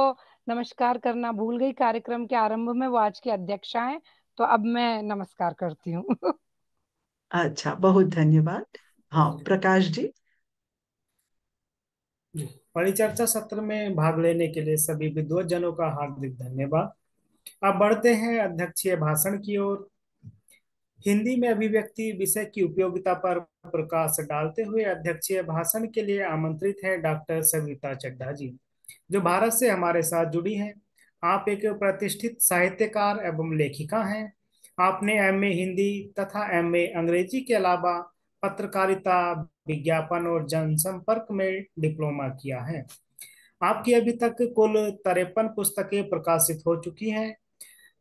Speaker 11: नमस्कार करना भूल गई कार्यक्रम के आरंभ में। वो आज की अध्यक्षा हैं, तो अब मैं नमस्कार करती हूँ।
Speaker 2: अच्छा, बहुत धन्यवाद। हाँ, प्रकाश जी।
Speaker 1: परिचर्चा सत्र में भाग लेने के लिए सभी विद्वज्जनों का हार्दिक धन्यवाद। अब बढ़ते हैं अध्यक्षीय भाषण की ओर। हिंदी में अभिव्यक्ति विषय की उपयोगिता पर प्रकाश डालते हुए अध्यक्षीय भाषण के लिए आमंत्रित है डॉक्टर सविता चड्ढा जी, जो भारत से हमारे साथ जुड़ी हैं। आप एक प्रतिष्ठित साहित्यकार एवं लेखिका हैं। आपने एमए हिंदी तथा एमए अंग्रेजी के अलावा पत्रकारिता, विज्ञापन और जनसंपर्क में डिप्लोमा किया है। आपकी अभी तक कुल 53 पुस्तकें प्रकाशित हो चुकी हैं।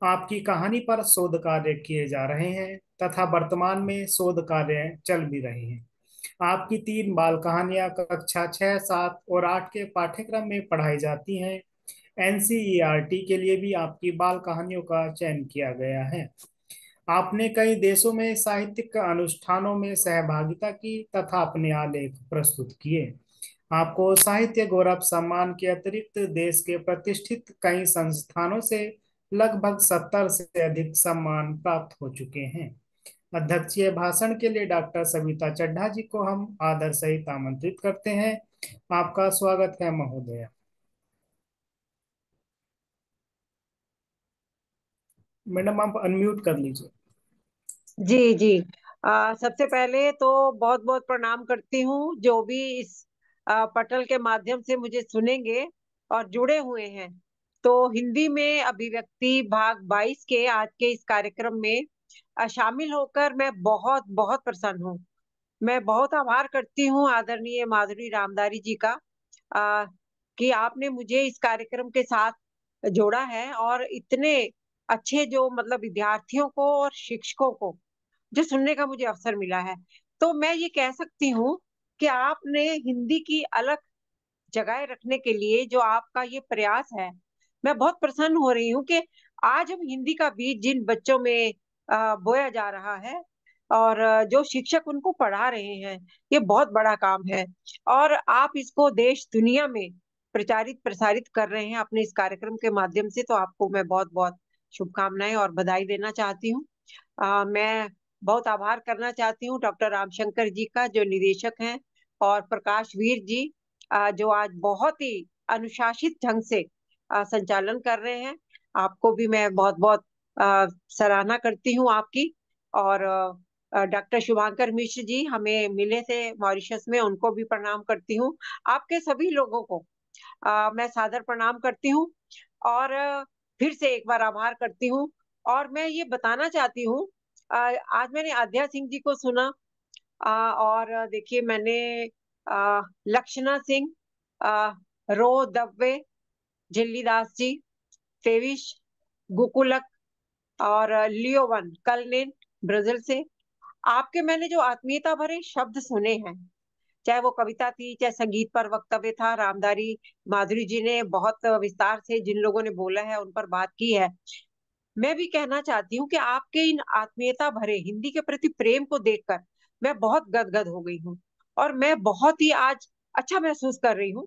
Speaker 1: आपकी कहानी पर शोध कार्य किए जा रहे हैं तथा वर्तमान में शोध कार्य चल भी रहे हैं। आपकी 3 बाल कहानियां कक्षा 6, 7 और 8 के पाठ्यक्रम में पढ़ाई जाती हैं। एनसीईआरटी के लिए भी आपकी बाल कहानियों का चयन किया गया है। आपने कई देशों में साहित्यिक अनुष्ठानों में सहभागिता की तथा अपने आलेख प्रस्तुत किए। आपको साहित्य गौरव सम्मान के अतिरिक्त देश के प्रतिष्ठित कई संस्थानों से लगभग 70 से अधिक सम्मान प्राप्त हो चुके हैं। अध्यक्षीय भाषण के लिए डॉक्टर सविता चड्ढा जी को हम आदर सहित आमंत्रित करते हैं। आपका स्वागत है महोदया। मैडम, आप अनम्यूट कर लीजिए।
Speaker 13: जी जी। सबसे पहले तो बहुत बहुत प्रणाम करती हूँ जो भी इस पटल के माध्यम से मुझे सुनेंगे और जुड़े हुए हैं। तो हिंदी में अभिव्यक्ति भाग 22 के आज के इस कार्यक्रम में शामिल होकर मैं बहुत बहुत प्रसन्न हूँ। मैं बहुत आभार करती हूँ आदरणीय माधुरी रामधारी जी का, आ, कि आपने मुझे इस कार्यक्रम के साथ जोड़ा है और इतने अच्छे जो मतलब विद्यार्थियों को और शिक्षकों को जो सुनने का मुझे अवसर मिला है। तो मैं ये कह सकती हूँ कि आपने हिंदी की अलग जगह रखने के लिए जो आपका ये प्रयास है, मैं बहुत प्रसन्न हो रही हूँ कि आज हम हिंदी का बीज जिन बच्चों में बोया जा रहा है और जो शिक्षक उनको पढ़ा रहे हैं, ये बहुत बड़ा काम है और आप इसको देश दुनिया में प्रचारित प्रसारित कर रहे हैं अपने इस कार्यक्रम के माध्यम से। तो आपको मैं बहुत बहुत शुभकामनाएं और बधाई देना चाहती हूँ। मैं बहुत आभार करना चाहती हूँ डॉक्टर रामशंकर जी का जो निदेशक हैं, और प्रकाश वीर जी जो आज बहुत ही अनुशासित ढंग से संचालन कर रहे हैं। आपको भी मैं बहुत बहुत सराहना करती हूँ आपकी। और डॉक्टर शुभांकर मिश्र जी हमें मिले थे मॉरिशस में, उनको भी प्रणाम करती हूँ। आपके सभी लोगों को मैं सादर प्रणाम करती हूँ और फिर से एक बार आभार करती हूँ। और मैं ये बताना चाहती हूँ, आज मैंने आध्या सिंह जी को सुना और देखिए मैंने लक्षणा सिंह, रो दब्बे, झिल्ली दास जी, फेविश, गुकुलक और लियोवन कलनेन ब्राजील से, आपके मैंने जो आत्मीयता भरे शब्द सुने हैं, चाहे वो कविता थी चाहे संगीत पर वक्तव्य था, रामधारी माधुरी जी ने बहुत विस्तार से जिन लोगों ने बोला है उन पर बात की है। मैं भी कहना चाहती हूँ कि आपके इन आत्मीयता भरे हिंदी के प्रति प्रेम को देखकर मैं बहुत गदगद हो गई हूँ और मैं बहुत ही आज अच्छा महसूस कर रही हूँ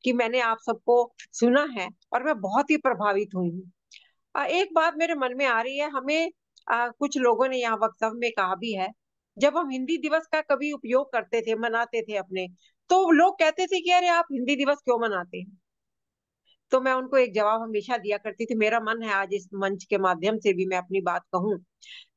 Speaker 13: कि मैंने आप सबको सुना है और मैं बहुत ही प्रभावित हुई हूँ। एक बात मेरे मन में आ रही है, हमें कुछ लोगों ने यहाँ वक्तव्य में कहा भी है, जब हम हिंदी दिवस का कभी उपयोग करते थे, मनाते थे अपने, तो लोग कहते थे कि अरे आप हिंदी दिवस क्यों मनाते हैं। तो मैं उनको एक जवाब हमेशा दिया करती थी। मेरा मन है आज इस मंच के माध्यम से भी मैं अपनी बात कहूं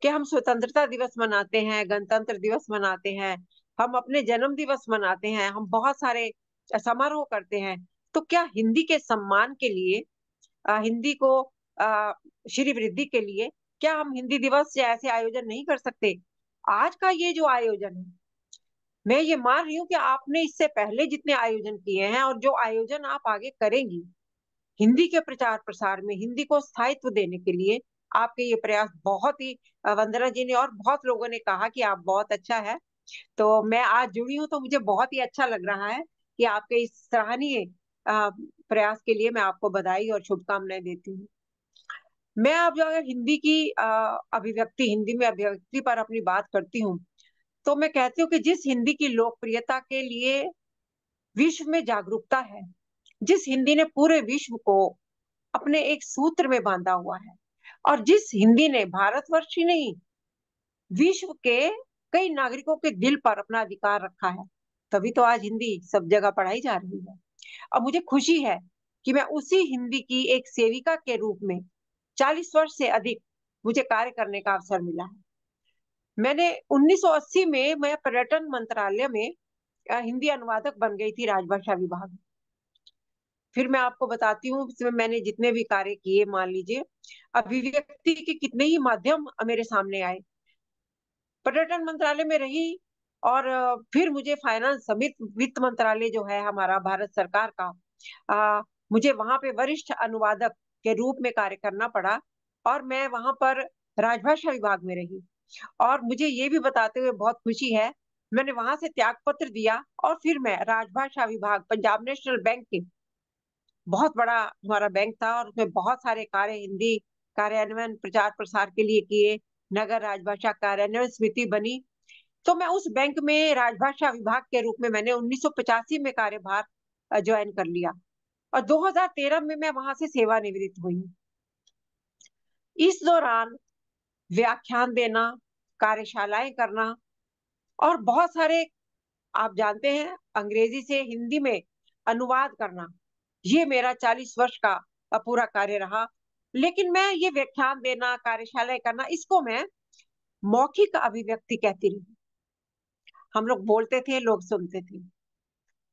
Speaker 13: कि हम स्वतंत्रता दिवस मनाते हैं, गणतंत्र दिवस मनाते हैं, हम अपने जन्म दिवस मनाते हैं, हम बहुत सारे समारोह करते हैं। तो क्या हिंदी के सम्मान के लिए, हिंदी को श्री वृद्धि के लिए, क्या हम हिंदी दिवस या ऐसे आयोजन नहीं कर सकते? आज का ये जो आयोजन है, मैं ये मान रही हूँ कि आपने इससे पहले जितने आयोजन किए हैं और जो आयोजन आप आगे करेंगी हिंदी के प्रचार प्रसार में, हिंदी को स्थायित्व देने के लिए, आपके ये प्रयास बहुत ही, वंदना जी ने और बहुत लोगों ने कहा कि आप बहुत अच्छा है। तो मैं आज जुड़ी हूँ तो मुझे बहुत ही अच्छा लग रहा है कि आपके इस सराहनीय प्रयास के लिए मैं आपको बधाई और शुभकामनाएं देती हूँ। मैं अब जो अगर हिंदी की अभिव्यक्ति, हिंदी में अभिव्यक्ति पर अपनी बात करती हूँ, तो मैं कहती हूँ कि जिस हिंदी की लोकप्रियता के लिए विश्व में जागरूकता है, जिस हिंदी ने पूरे विश्व को अपने एक सूत्र में बांधा हुआ है, और जिस हिंदी ने भारतवर्ष ही नहीं विश्व के कई नागरिकों के दिल पर अपना अधिकार रखा है, तभी तो आज हिंदी सब जगह पढ़ाई जा रही है। और मुझे खुशी है कि मैं उसी हिंदी की एक सेविका के रूप में 40 वर्ष से अधिक मुझे कार्य करने का अवसर मिला है। मैंने 1980 में मैं पर्यटन मंत्रालय में हिंदी अनुवादक बन गई थी, राजभाषा विभाग में। फिर मैं आपको बताती हूँ इसमें मैंने जितने भी कार्य किए, मान लीजिए अभिव्यक्ति के कितने ही माध्यम मेरे सामने आए। पर्यटन मंत्रालय में रही और फिर मुझे फाइनेंस समित वित्त मंत्रालय जो है हमारा भारत सरकार का, मुझे वहां पे वरिष्ठ अनुवादक के रूप में कार्य करना पड़ा और मैं वहां पर राजभाषा विभाग में रही। और मुझे ये भी बताते हुए बहुत खुशी है, मैंने वहां से त्याग पत्र दिया और फिर मैं राजभाषा विभाग, पंजाब नेशनल बैंक के, बहुत बड़ा हमारा बैंक था और उसमें बहुत सारे कार्य हिंदी कार्यान्वयन प्रचार प्रसार के लिए किए, नगर राजभाषा कार्यान्वयन समिति बनी। तो मैं उस बैंक में राजभाषा विभाग के रूप में मैंने 1985 में कार्यभार ज्वाइन कर लिया और 2013 में मैं वहां से सेवानिवृत्त हुई। इस दौरान व्याख्यान देना, कार्यशालाएं करना और बहुत सारे, आप जानते हैं, अंग्रेजी से हिंदी में अनुवाद करना, ये मेरा 40 वर्ष का पूरा कार्य रहा। लेकिन मैं ये व्याख्यान देना, कार्यशालाएं करना, इसको मैं मौखिक अभिव्यक्ति कहती रही। हम लोग बोलते थे, लोग सुनते थे।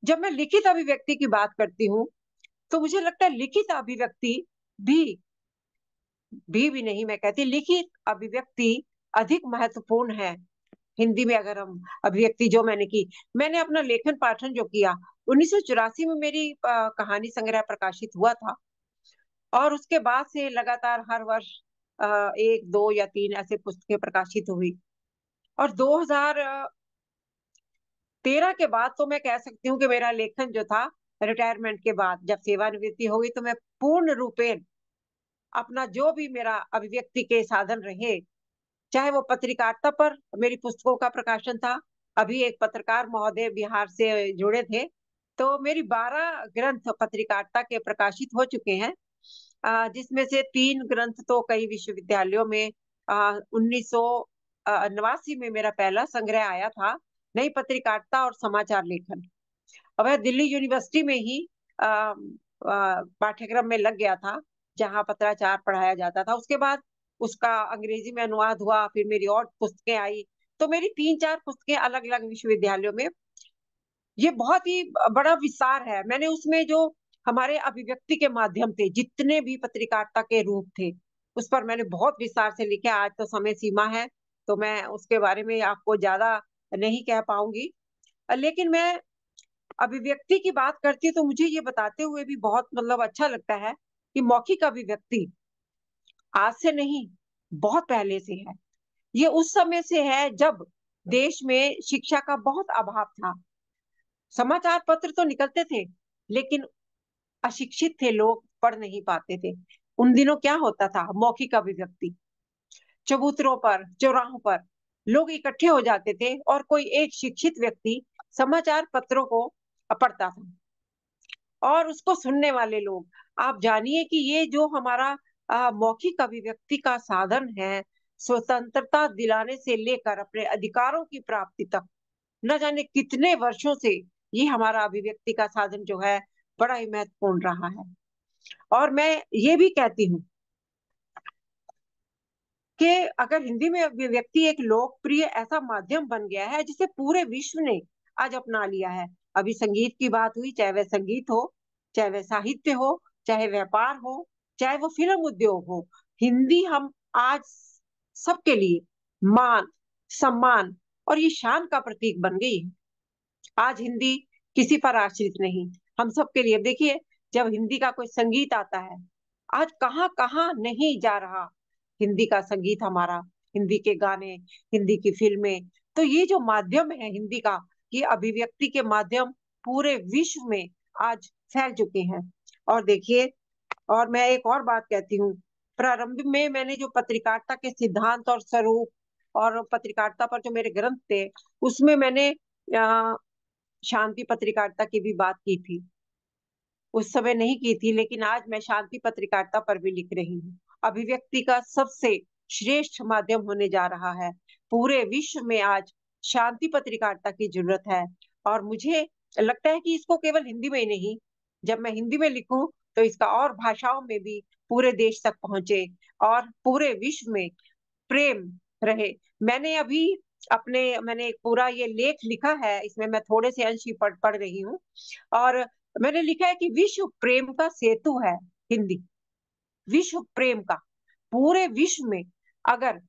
Speaker 13: जब मैं लिखित अभिव्यक्ति की बात करती हूँ तो मुझे लगता है लिखित अभिव्यक्ति भी नहीं, मैं कहती लिखित अभिव्यक्ति अधिक महत्वपूर्ण है। हिंदी में अगर हम अभिव्यक्ति जो मैंने अपना लेखन पाठन जो किया 1984 में मेरी कहानी संग्रह प्रकाशित हुआ था, और उसके बाद से लगातार हर वर्ष 1, 2 या 3 ऐसे पुस्तकें प्रकाशित हुई। और 2013 के बाद तो मैं कह सकती हूँ कि मेरा लेखन जो था, रिटायरमेंट के बाद जब सेवानिवृत्ति हो गई, तो मैं पूर्ण रूपेण अपना जो भी मेरा अभिव्यक्ति के साधन रहे, चाहे वो पत्रकारिता पर मेरी पुस्तकों का प्रकाशन था। अभी एक पत्रकार महोदय बिहार से जुड़े थे, तो मेरी 12 ग्रंथ पत्रकारिता के प्रकाशित हो चुके हैं, जिसमें से 3 ग्रंथ तो कई विश्वविद्यालयों में 1989 में मेरा पहला संग्रह आया था, नई पत्रकारिता और समाचार लेखन। अब वह दिल्ली यूनिवर्सिटी में ही पाठ्यक्रम में लग गया था, जहाँ पत्राचार पढ़ाया जाता था। उसके बाद उसका अंग्रेजी में अनुवाद हुआ, फिर मेरी और पुस्तकें आई, तो मेरी 3-4 पुस्तकें अलग अलग विश्वविद्यालयों में। ये बहुत ही बड़ा विस्तार है। मैंने उसमें जो हमारे अभिव्यक्ति के माध्यम थे, जितने भी पत्रकारिता के रूप थे, उस पर मैंने बहुत विस्तार से लिखा। आज तो समय सीमा है, तो मैं उसके बारे में आपको ज्यादा नहीं कह पाऊंगी, लेकिन मैं अभिव्यक्ति की बात करती तो मुझे ये बताते हुए भी बहुत अच्छा लगता है कि मौखिक अभिव्यक्ति आज से नहीं, बहुत पहले से है। ये उस समय से है जब देश में शिक्षा का बहुत अभाव था। समाचार पत्र तो निकलते थे, लेकिन अशिक्षित थे लोग, पढ़ नहीं पाते थे। उन दिनों क्या होता था, मौखिक अभिव्यक्ति, चबूतरों पर, चौराहों पर लोग इकट्ठे हो जाते थे और कोई एक शिक्षित व्यक्ति समाचार पत्रों को पढ़ता था और उसको सुनने वाले लोग। आप जानिए कि ये जो हमारा मौखिक अभिव्यक्ति का साधन है, स्वतंत्रता दिलाने से लेकर अपने अधिकारों की प्राप्ति तक, न जाने कितने वर्षों से ये हमारा अभिव्यक्ति का साधन जो है बड़ा ही महत्वपूर्ण रहा है। और मैं ये भी कहती हूँ कि अगर हिंदी में अभिव्यक्ति एक लोकप्रिय ऐसा माध्यम बन गया है जिसे पूरे विश्व ने आज अपना लिया है। अभी संगीत की बात हुई, चाहे वह संगीत हो, चाहे वह साहित्य हो, चाहे व्यापार हो, चाहे वो फिल्म उद्योग हो, हिंदी हम आज सबके लिए मान, सम्मान और ये शान का प्रतीक बन गई है। आज हिंदी किसी पर आश्रित नहीं, हम सबके लिए। देखिए, जब हिंदी का कोई संगीत आता है, आज कहाँ कहाँ नहीं जा रहा हिंदी का संगीत हमारा, हिंदी के गाने, हिंदी की फिल्में। तो ये जो माध्यम है हिंदी का, ये अभिव्यक्ति के माध्यम पूरे विश्व में आज फैल चुके हैं। और देखिए, और मैं एक और बात कहती हूँ, प्रारंभ में मैंने जो पत्रकारिता के सिद्धांत और स्वरूप और पत्रकारिता पर जो मेरे ग्रंथ थे, उसमें मैंने शांति पत्रकारिता की भी बात की थी। उस समय नहीं की थी, लेकिन आज मैं शांति पत्रकारिता पर भी लिख रही हूँ। अभिव्यक्ति का सबसे श्रेष्ठ माध्यम होने जा रहा है। पूरे विश्व में आज शांति पत्रकारिता की जरूरत है, और मुझे लगता है कि इसको केवल हिंदी में ही नहीं, जब मैं हिंदी में लिखूं तो इसका और भाषाओं में भी पूरे देश तक पहुंचे और पूरे विश्व में प्रेम रहे। मैंने एक पूरा ये लेख लिखा है, इसमें मैं थोड़े से अंश ही पढ़ रही हूँ, और मैंने लिखा है कि विश्व प्रेम का सेतु है हिंदी। विश्व प्रेम का, पूरे विश्व में अगर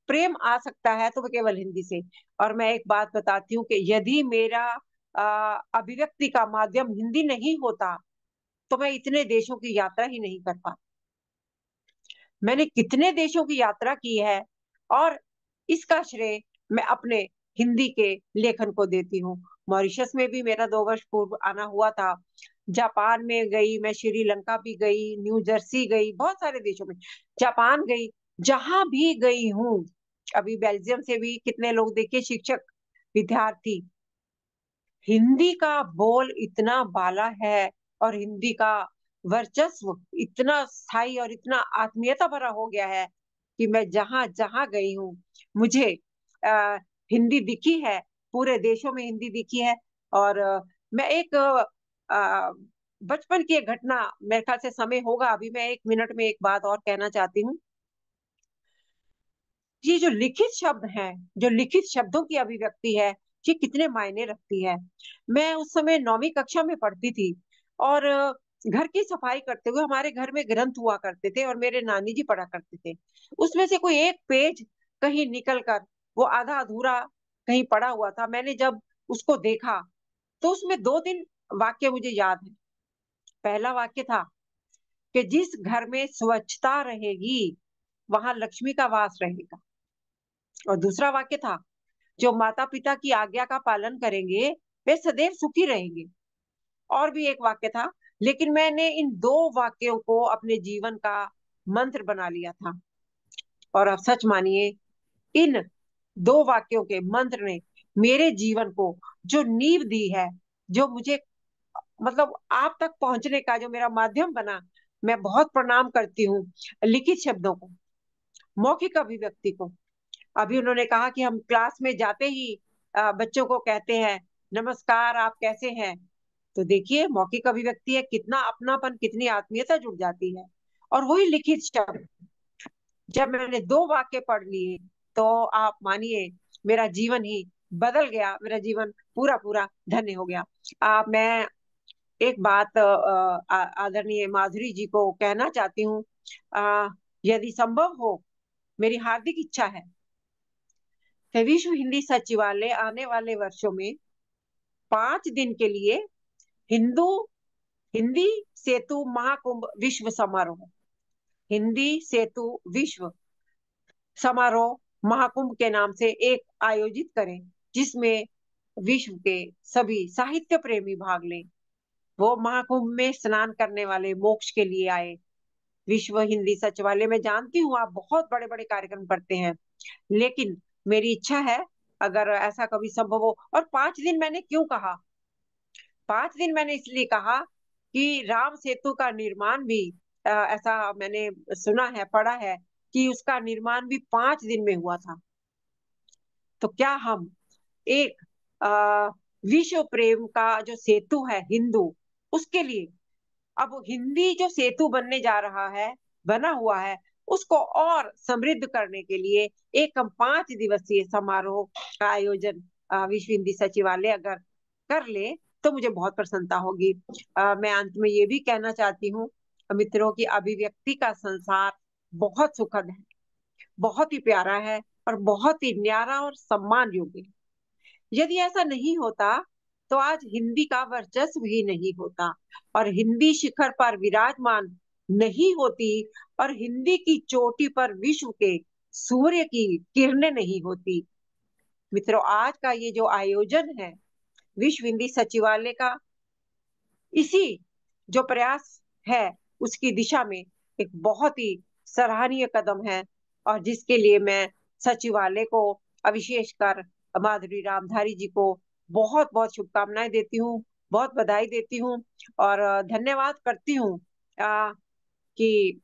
Speaker 13: प्रेम आ सकता है तो वो केवल हिंदी से। और मैं एक बात बताती हूँ कि यदि मेरा अभिव्यक्ति का माध्यम हिंदी नहीं होता तो मैं इतने देशों की यात्रा ही नहीं कर पाती। मैंने कितने देशों की यात्रा की है, और इसका श्रेय मैं अपने हिंदी के लेखन को देती हूँ। मॉरिशस में भी मेरा 2 वर्ष पूर्व आना हुआ था, जापान में गई मैं, श्रीलंका भी गई, न्यू जर्सी गई, बहुत सारे देशों में, जापान गई, जहां भी गई हूँ। अभी बेल्जियम से भी कितने लोग, देखिए, शिक्षक, विद्यार्थी, हिंदी का बोल इतना बाला है और हिंदी का वर्चस्व इतना स्थायी और इतना आत्मीयता भरा हो गया है कि मैं जहां जहां गई हूँ, मुझे हिंदी दिखी है, पूरे देशों में हिंदी दिखी है। और मैं एक बचपन की एक घटना, मेरे ख्याल से समय होगा अभी, मैं 1 मिनट में एक बात और कहना चाहती हूँ। ये जो लिखित शब्द हैं, जो लिखित शब्दों की अभिव्यक्ति है, ये कितने मायने रखती है। मैं उस समय 9वीं कक्षा में पढ़ती थी, और घर की सफाई करते हुए, हमारे घर में ग्रंथ हुआ करते थे और मेरे नानी जी पढ़ा करते थे, उसमें से कोई एक पेज कहीं निकल कर वो आधा अधूरा कहीं पड़ा हुआ था। मैंने जब उसको देखा तो उसमें 2-3 वाक्य मुझे याद है। पहला वाक्य था कि जिस घर में स्वच्छता रहेगी वहां लक्ष्मी का वास रहेगा। और दूसरा वाक्य था, जो माता पिता की आज्ञा का पालन करेंगे वे सदैव सुखी रहेंगे। और भी एक वाक्य था, लेकिन मैंने इन 2 वाक्यों को अपने जीवन का मंत्र बना लिया था। और अब सच मानिए, इन 2 वाक्यों के मंत्र ने मेरे जीवन को जो नींव दी है, जो मुझे मतलब आप तक पहुंचने का जो मेरा माध्यम बना, मैं बहुत प्रणाम करती हूँ लिखित शब्दों को, मौखिक अभिव्यक्ति को। अभी उन्होंने कहा कि हम क्लास में जाते ही बच्चों को कहते हैं नमस्कार, आप कैसे हैं। तो देखिए, मौखिक अभिव्यक्ति है, कितना अपनापन, कितनी आत्मीयता जुड़ जाती है। और वही लिखित शब्द जब मैंने 2 वाक्य पढ़ लिए तो आप मानिए मेरा जीवन ही बदल गया, मेरा जीवन पूरा पूरा धन्य हो गया। मैं एक बात आदरणीय माधुरी जी को कहना चाहती हूँ। यदि संभव हो, मेरी हार्दिक इच्छा है कि विश्व हिंदी सचिवालय आने वाले वर्षों में 5 दिन के लिए हिंदी सेतु महाकुंभ विश्व समारोह, हिंदी सेतु विश्व समारोह महाकुंभ के नाम से एक आयोजित करें, जिसमें विश्व के सभी साहित्य प्रेमी भाग लें। वो महाकुंभ में स्नान करने वाले मोक्ष के लिए आए। विश्व हिंदी सचिवालय में जानती हूँ आप बहुत बड़े बड़े कार्यक्रम करते हैं, लेकिन मेरी इच्छा है अगर ऐसा कभी संभव हो। और 5 दिन मैंने क्यों कहा? 5 दिन मैंने इसलिए कहा कि राम सेतु का निर्माण भी ऐसा मैंने सुना है, पढ़ा है कि उसका निर्माण भी 5 दिन में हुआ था। तो क्या हम एक विश्व प्रेम का जो सेतु है हिंदू, उसके लिए अब हिंदी जो सेतु बनने जा रहा है, बना हुआ है, उसको और समृद्ध करने के लिए एक हम 5 दिवसीय समारोह का आयोजन विश्व हिंदी सचिवालय अगर कर ले तो मुझे बहुत प्रसन्नता होगी। मैं अंत में ये भी कहना चाहती हूँ, मित्रों की अभिव्यक्ति का संसार बहुत सुखद है, बहुत ही प्यारा है और बहुत ही न्यारा और सम्मान योग्य है। यदि ऐसा नहीं होता तो आज हिंदी का वर्चस्व ही नहीं होता और हिंदी शिखर पर विराजमान नहीं होती और हिंदी की चोटी पर विश्व के सूर्य की किरणें नहीं होती। मित्रों, आज का ये जो आयोजन है विश्व हिंदी सचिवालय का, इसी जो प्रयास है उसकी दिशा में एक बहुत ही सराहनीय कदम है और जिसके लिए मैं सचिवालय को, विशेषकर माधुरी रामधारी जी को बहुत बहुत शुभकामनाएं देती हूँ, बहुत बधाई देती हूँ और धन्यवाद करती हूँ कि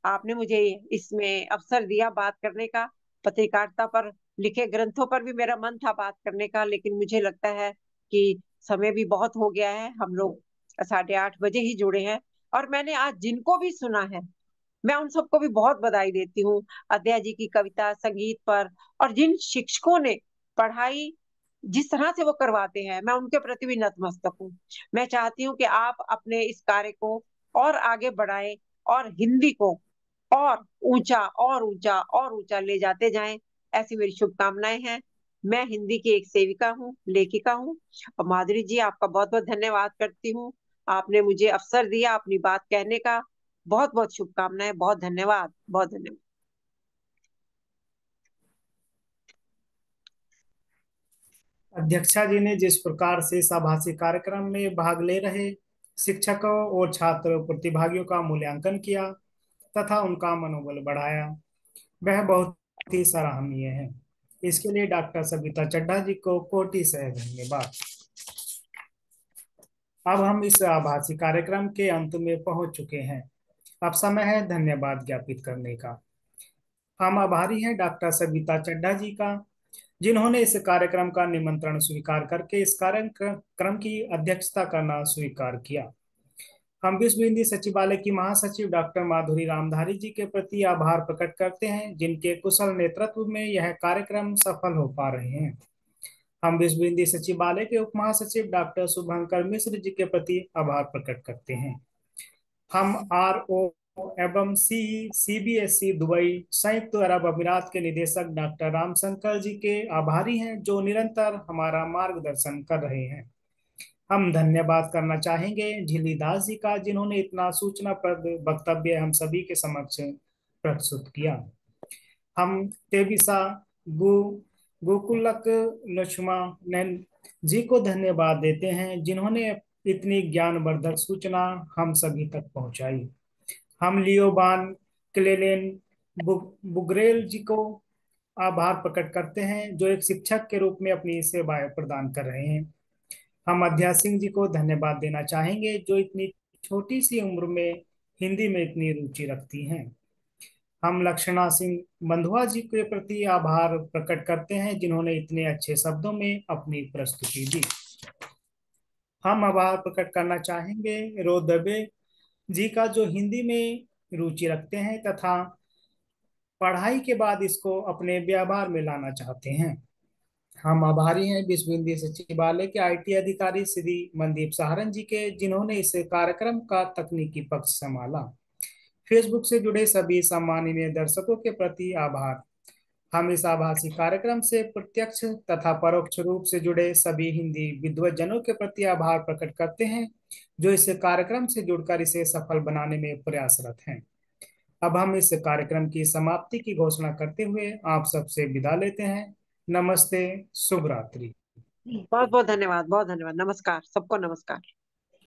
Speaker 13: आपने मुझे इसमें अवसर दिया बात करने का। पत्रकारिता पर लिखे ग्रंथों पर भी मेरा मन था बात करने का, लेकिन मुझे लगता है कि समय भी बहुत हो गया है, हम लोग 8:30 बजे ही जुड़े हैं। और मैंने आज जिनको भी सुना है मैं उन सबको भी बहुत बधाई देती हूँ, अद्या जी की कविता संगीत पर, और जिन शिक्षकों ने पढ़ाई जिस तरह से वो करवाते हैं, मैं उनके प्रति भी नतमस्तक हूँ। मैं चाहती हूँ कि आप अपने इस कार्य को और आगे बढ़ाएं और हिंदी को और ऊंचा और ऊंचा और ऊंचा ले जाते जाएं, ऐसी मेरी शुभकामनाएं हैं। मैं हिंदी की एक सेविका हूँ, लेखिका हूँ। और माधुरी जी, आपका बहुत बहुत धन्यवाद करती हूँ, आपने मुझे अवसर दिया अपनी बात कहने का। बहुत बहुत शुभकामनाएं, बहुत धन्यवाद, बहुत धन्यवाद।
Speaker 1: अध्यक्षा जी ने जिस प्रकार से इस आभासी कार्यक्रम में भाग ले रहे शिक्षकों और छात्र प्रतिभागियों का मूल्यांकन किया तथा उनका मनोबल बढ़ाया, वह बहुत ही सराहनीय है। इसके लिए डॉक्टर सविता चड्ढा जी को कोटि से धन्यवाद। अब हम इस आभासी कार्यक्रम के अंत में पहुंच चुके हैं। अब समय है धन्यवाद ज्ञापित करने का। हम आभारी हैं डॉक्टर सविता चड्ढा जी का, जिन्होंने इस कार्यक्रम का निमंत्रण स्वीकार करके इस कार्यक्रम की अध्यक्षता करना स्वीकार किया। हम विश्व हिंदी सचिवालय की महासचिव डॉक्टर माधुरी रामधारी जी के प्रति आभार प्रकट करते हैं, जिनके कुशल नेतृत्व में यह कार्यक्रम सफल हो पा रहे हैं। हम विश्व हिंदी सचिवालय के उप महासचिव डॉक्टर शुभंकर मिश्र जी के प्रति आभार प्रकट करते हैं। हम RO एवं CBSE दुबई संयुक्त अरब अमीरात के निदेशक डॉक्टर रामशंकर जी के आभारी हैं, जो निरंतर हमारा मार्गदर्शन कर रहे हैं। हम धन्यवाद करना चाहेंगे झिल्ली दास जी का, जिन्होंने इतना सूचनाप्रद वक्तव्य हम सभी के समक्ष प्रस्तुत किया। हम तेबिसा गु गोकुलक लक्ष्मण जी को धन्यवाद देते हैं, जिन्होंने इतनी ज्ञानवर्धक सूचना हम सभी तक पहुंचाई। हम लियोबान क्लेलेन बुगरेल जी को आभार प्रकट करते हैं, जो एक शिक्षक के रूप में अपनी सेवाएं प्रदान कर रहे हैं। हम अध्या सिंह जी को धन्यवाद देना चाहेंगे, जो इतनी छोटी सी उम्र में हिंदी में इतनी रुचि रखती हैं। हम लक्षणा सिंह बंधुआ जी के प्रति आभार प्रकट करते हैं, जिन्होंने इतने अच्छे शब्दों में अपनी प्रस्तुति दी। हम आभार प्रकट करना चाहेंगे रो दबे जी का, जो हिंदी में रुचि रखते हैं तथा पढ़ाई के बाद इसको अपने व्यवहार में लाना चाहते हैं। हम आभारी हैं विश्व हिंदी सचिवालय के IT अधिकारी श्री मनदीप सहारन जी के, जिन्होंने इस कार्यक्रम का तकनीकी पक्ष संभाला। फेसबुक से जुड़े सभी सम्माननीय दर्शकों के प्रति आभार। हम इस आभासी कार्यक्रम से प्रत्यक्ष तथा परोक्ष रूप से जुड़े सभी हिंदी विद्वज्जनों के प्रति आभार प्रकट करते हैं, जो इस कार्यक्रम से जुड़कर इसे सफल बनाने में प्रयासरत हैं। अब हम इस कार्यक्रम की समाप्ति की घोषणा करते हुए आप सबसे विदा लेते हैं। नमस्ते, शुभ रात्रि।
Speaker 13: बहुत बहुत धन्यवाद, बहुत धन्यवाद। नमस्कार सबको, नमस्कार।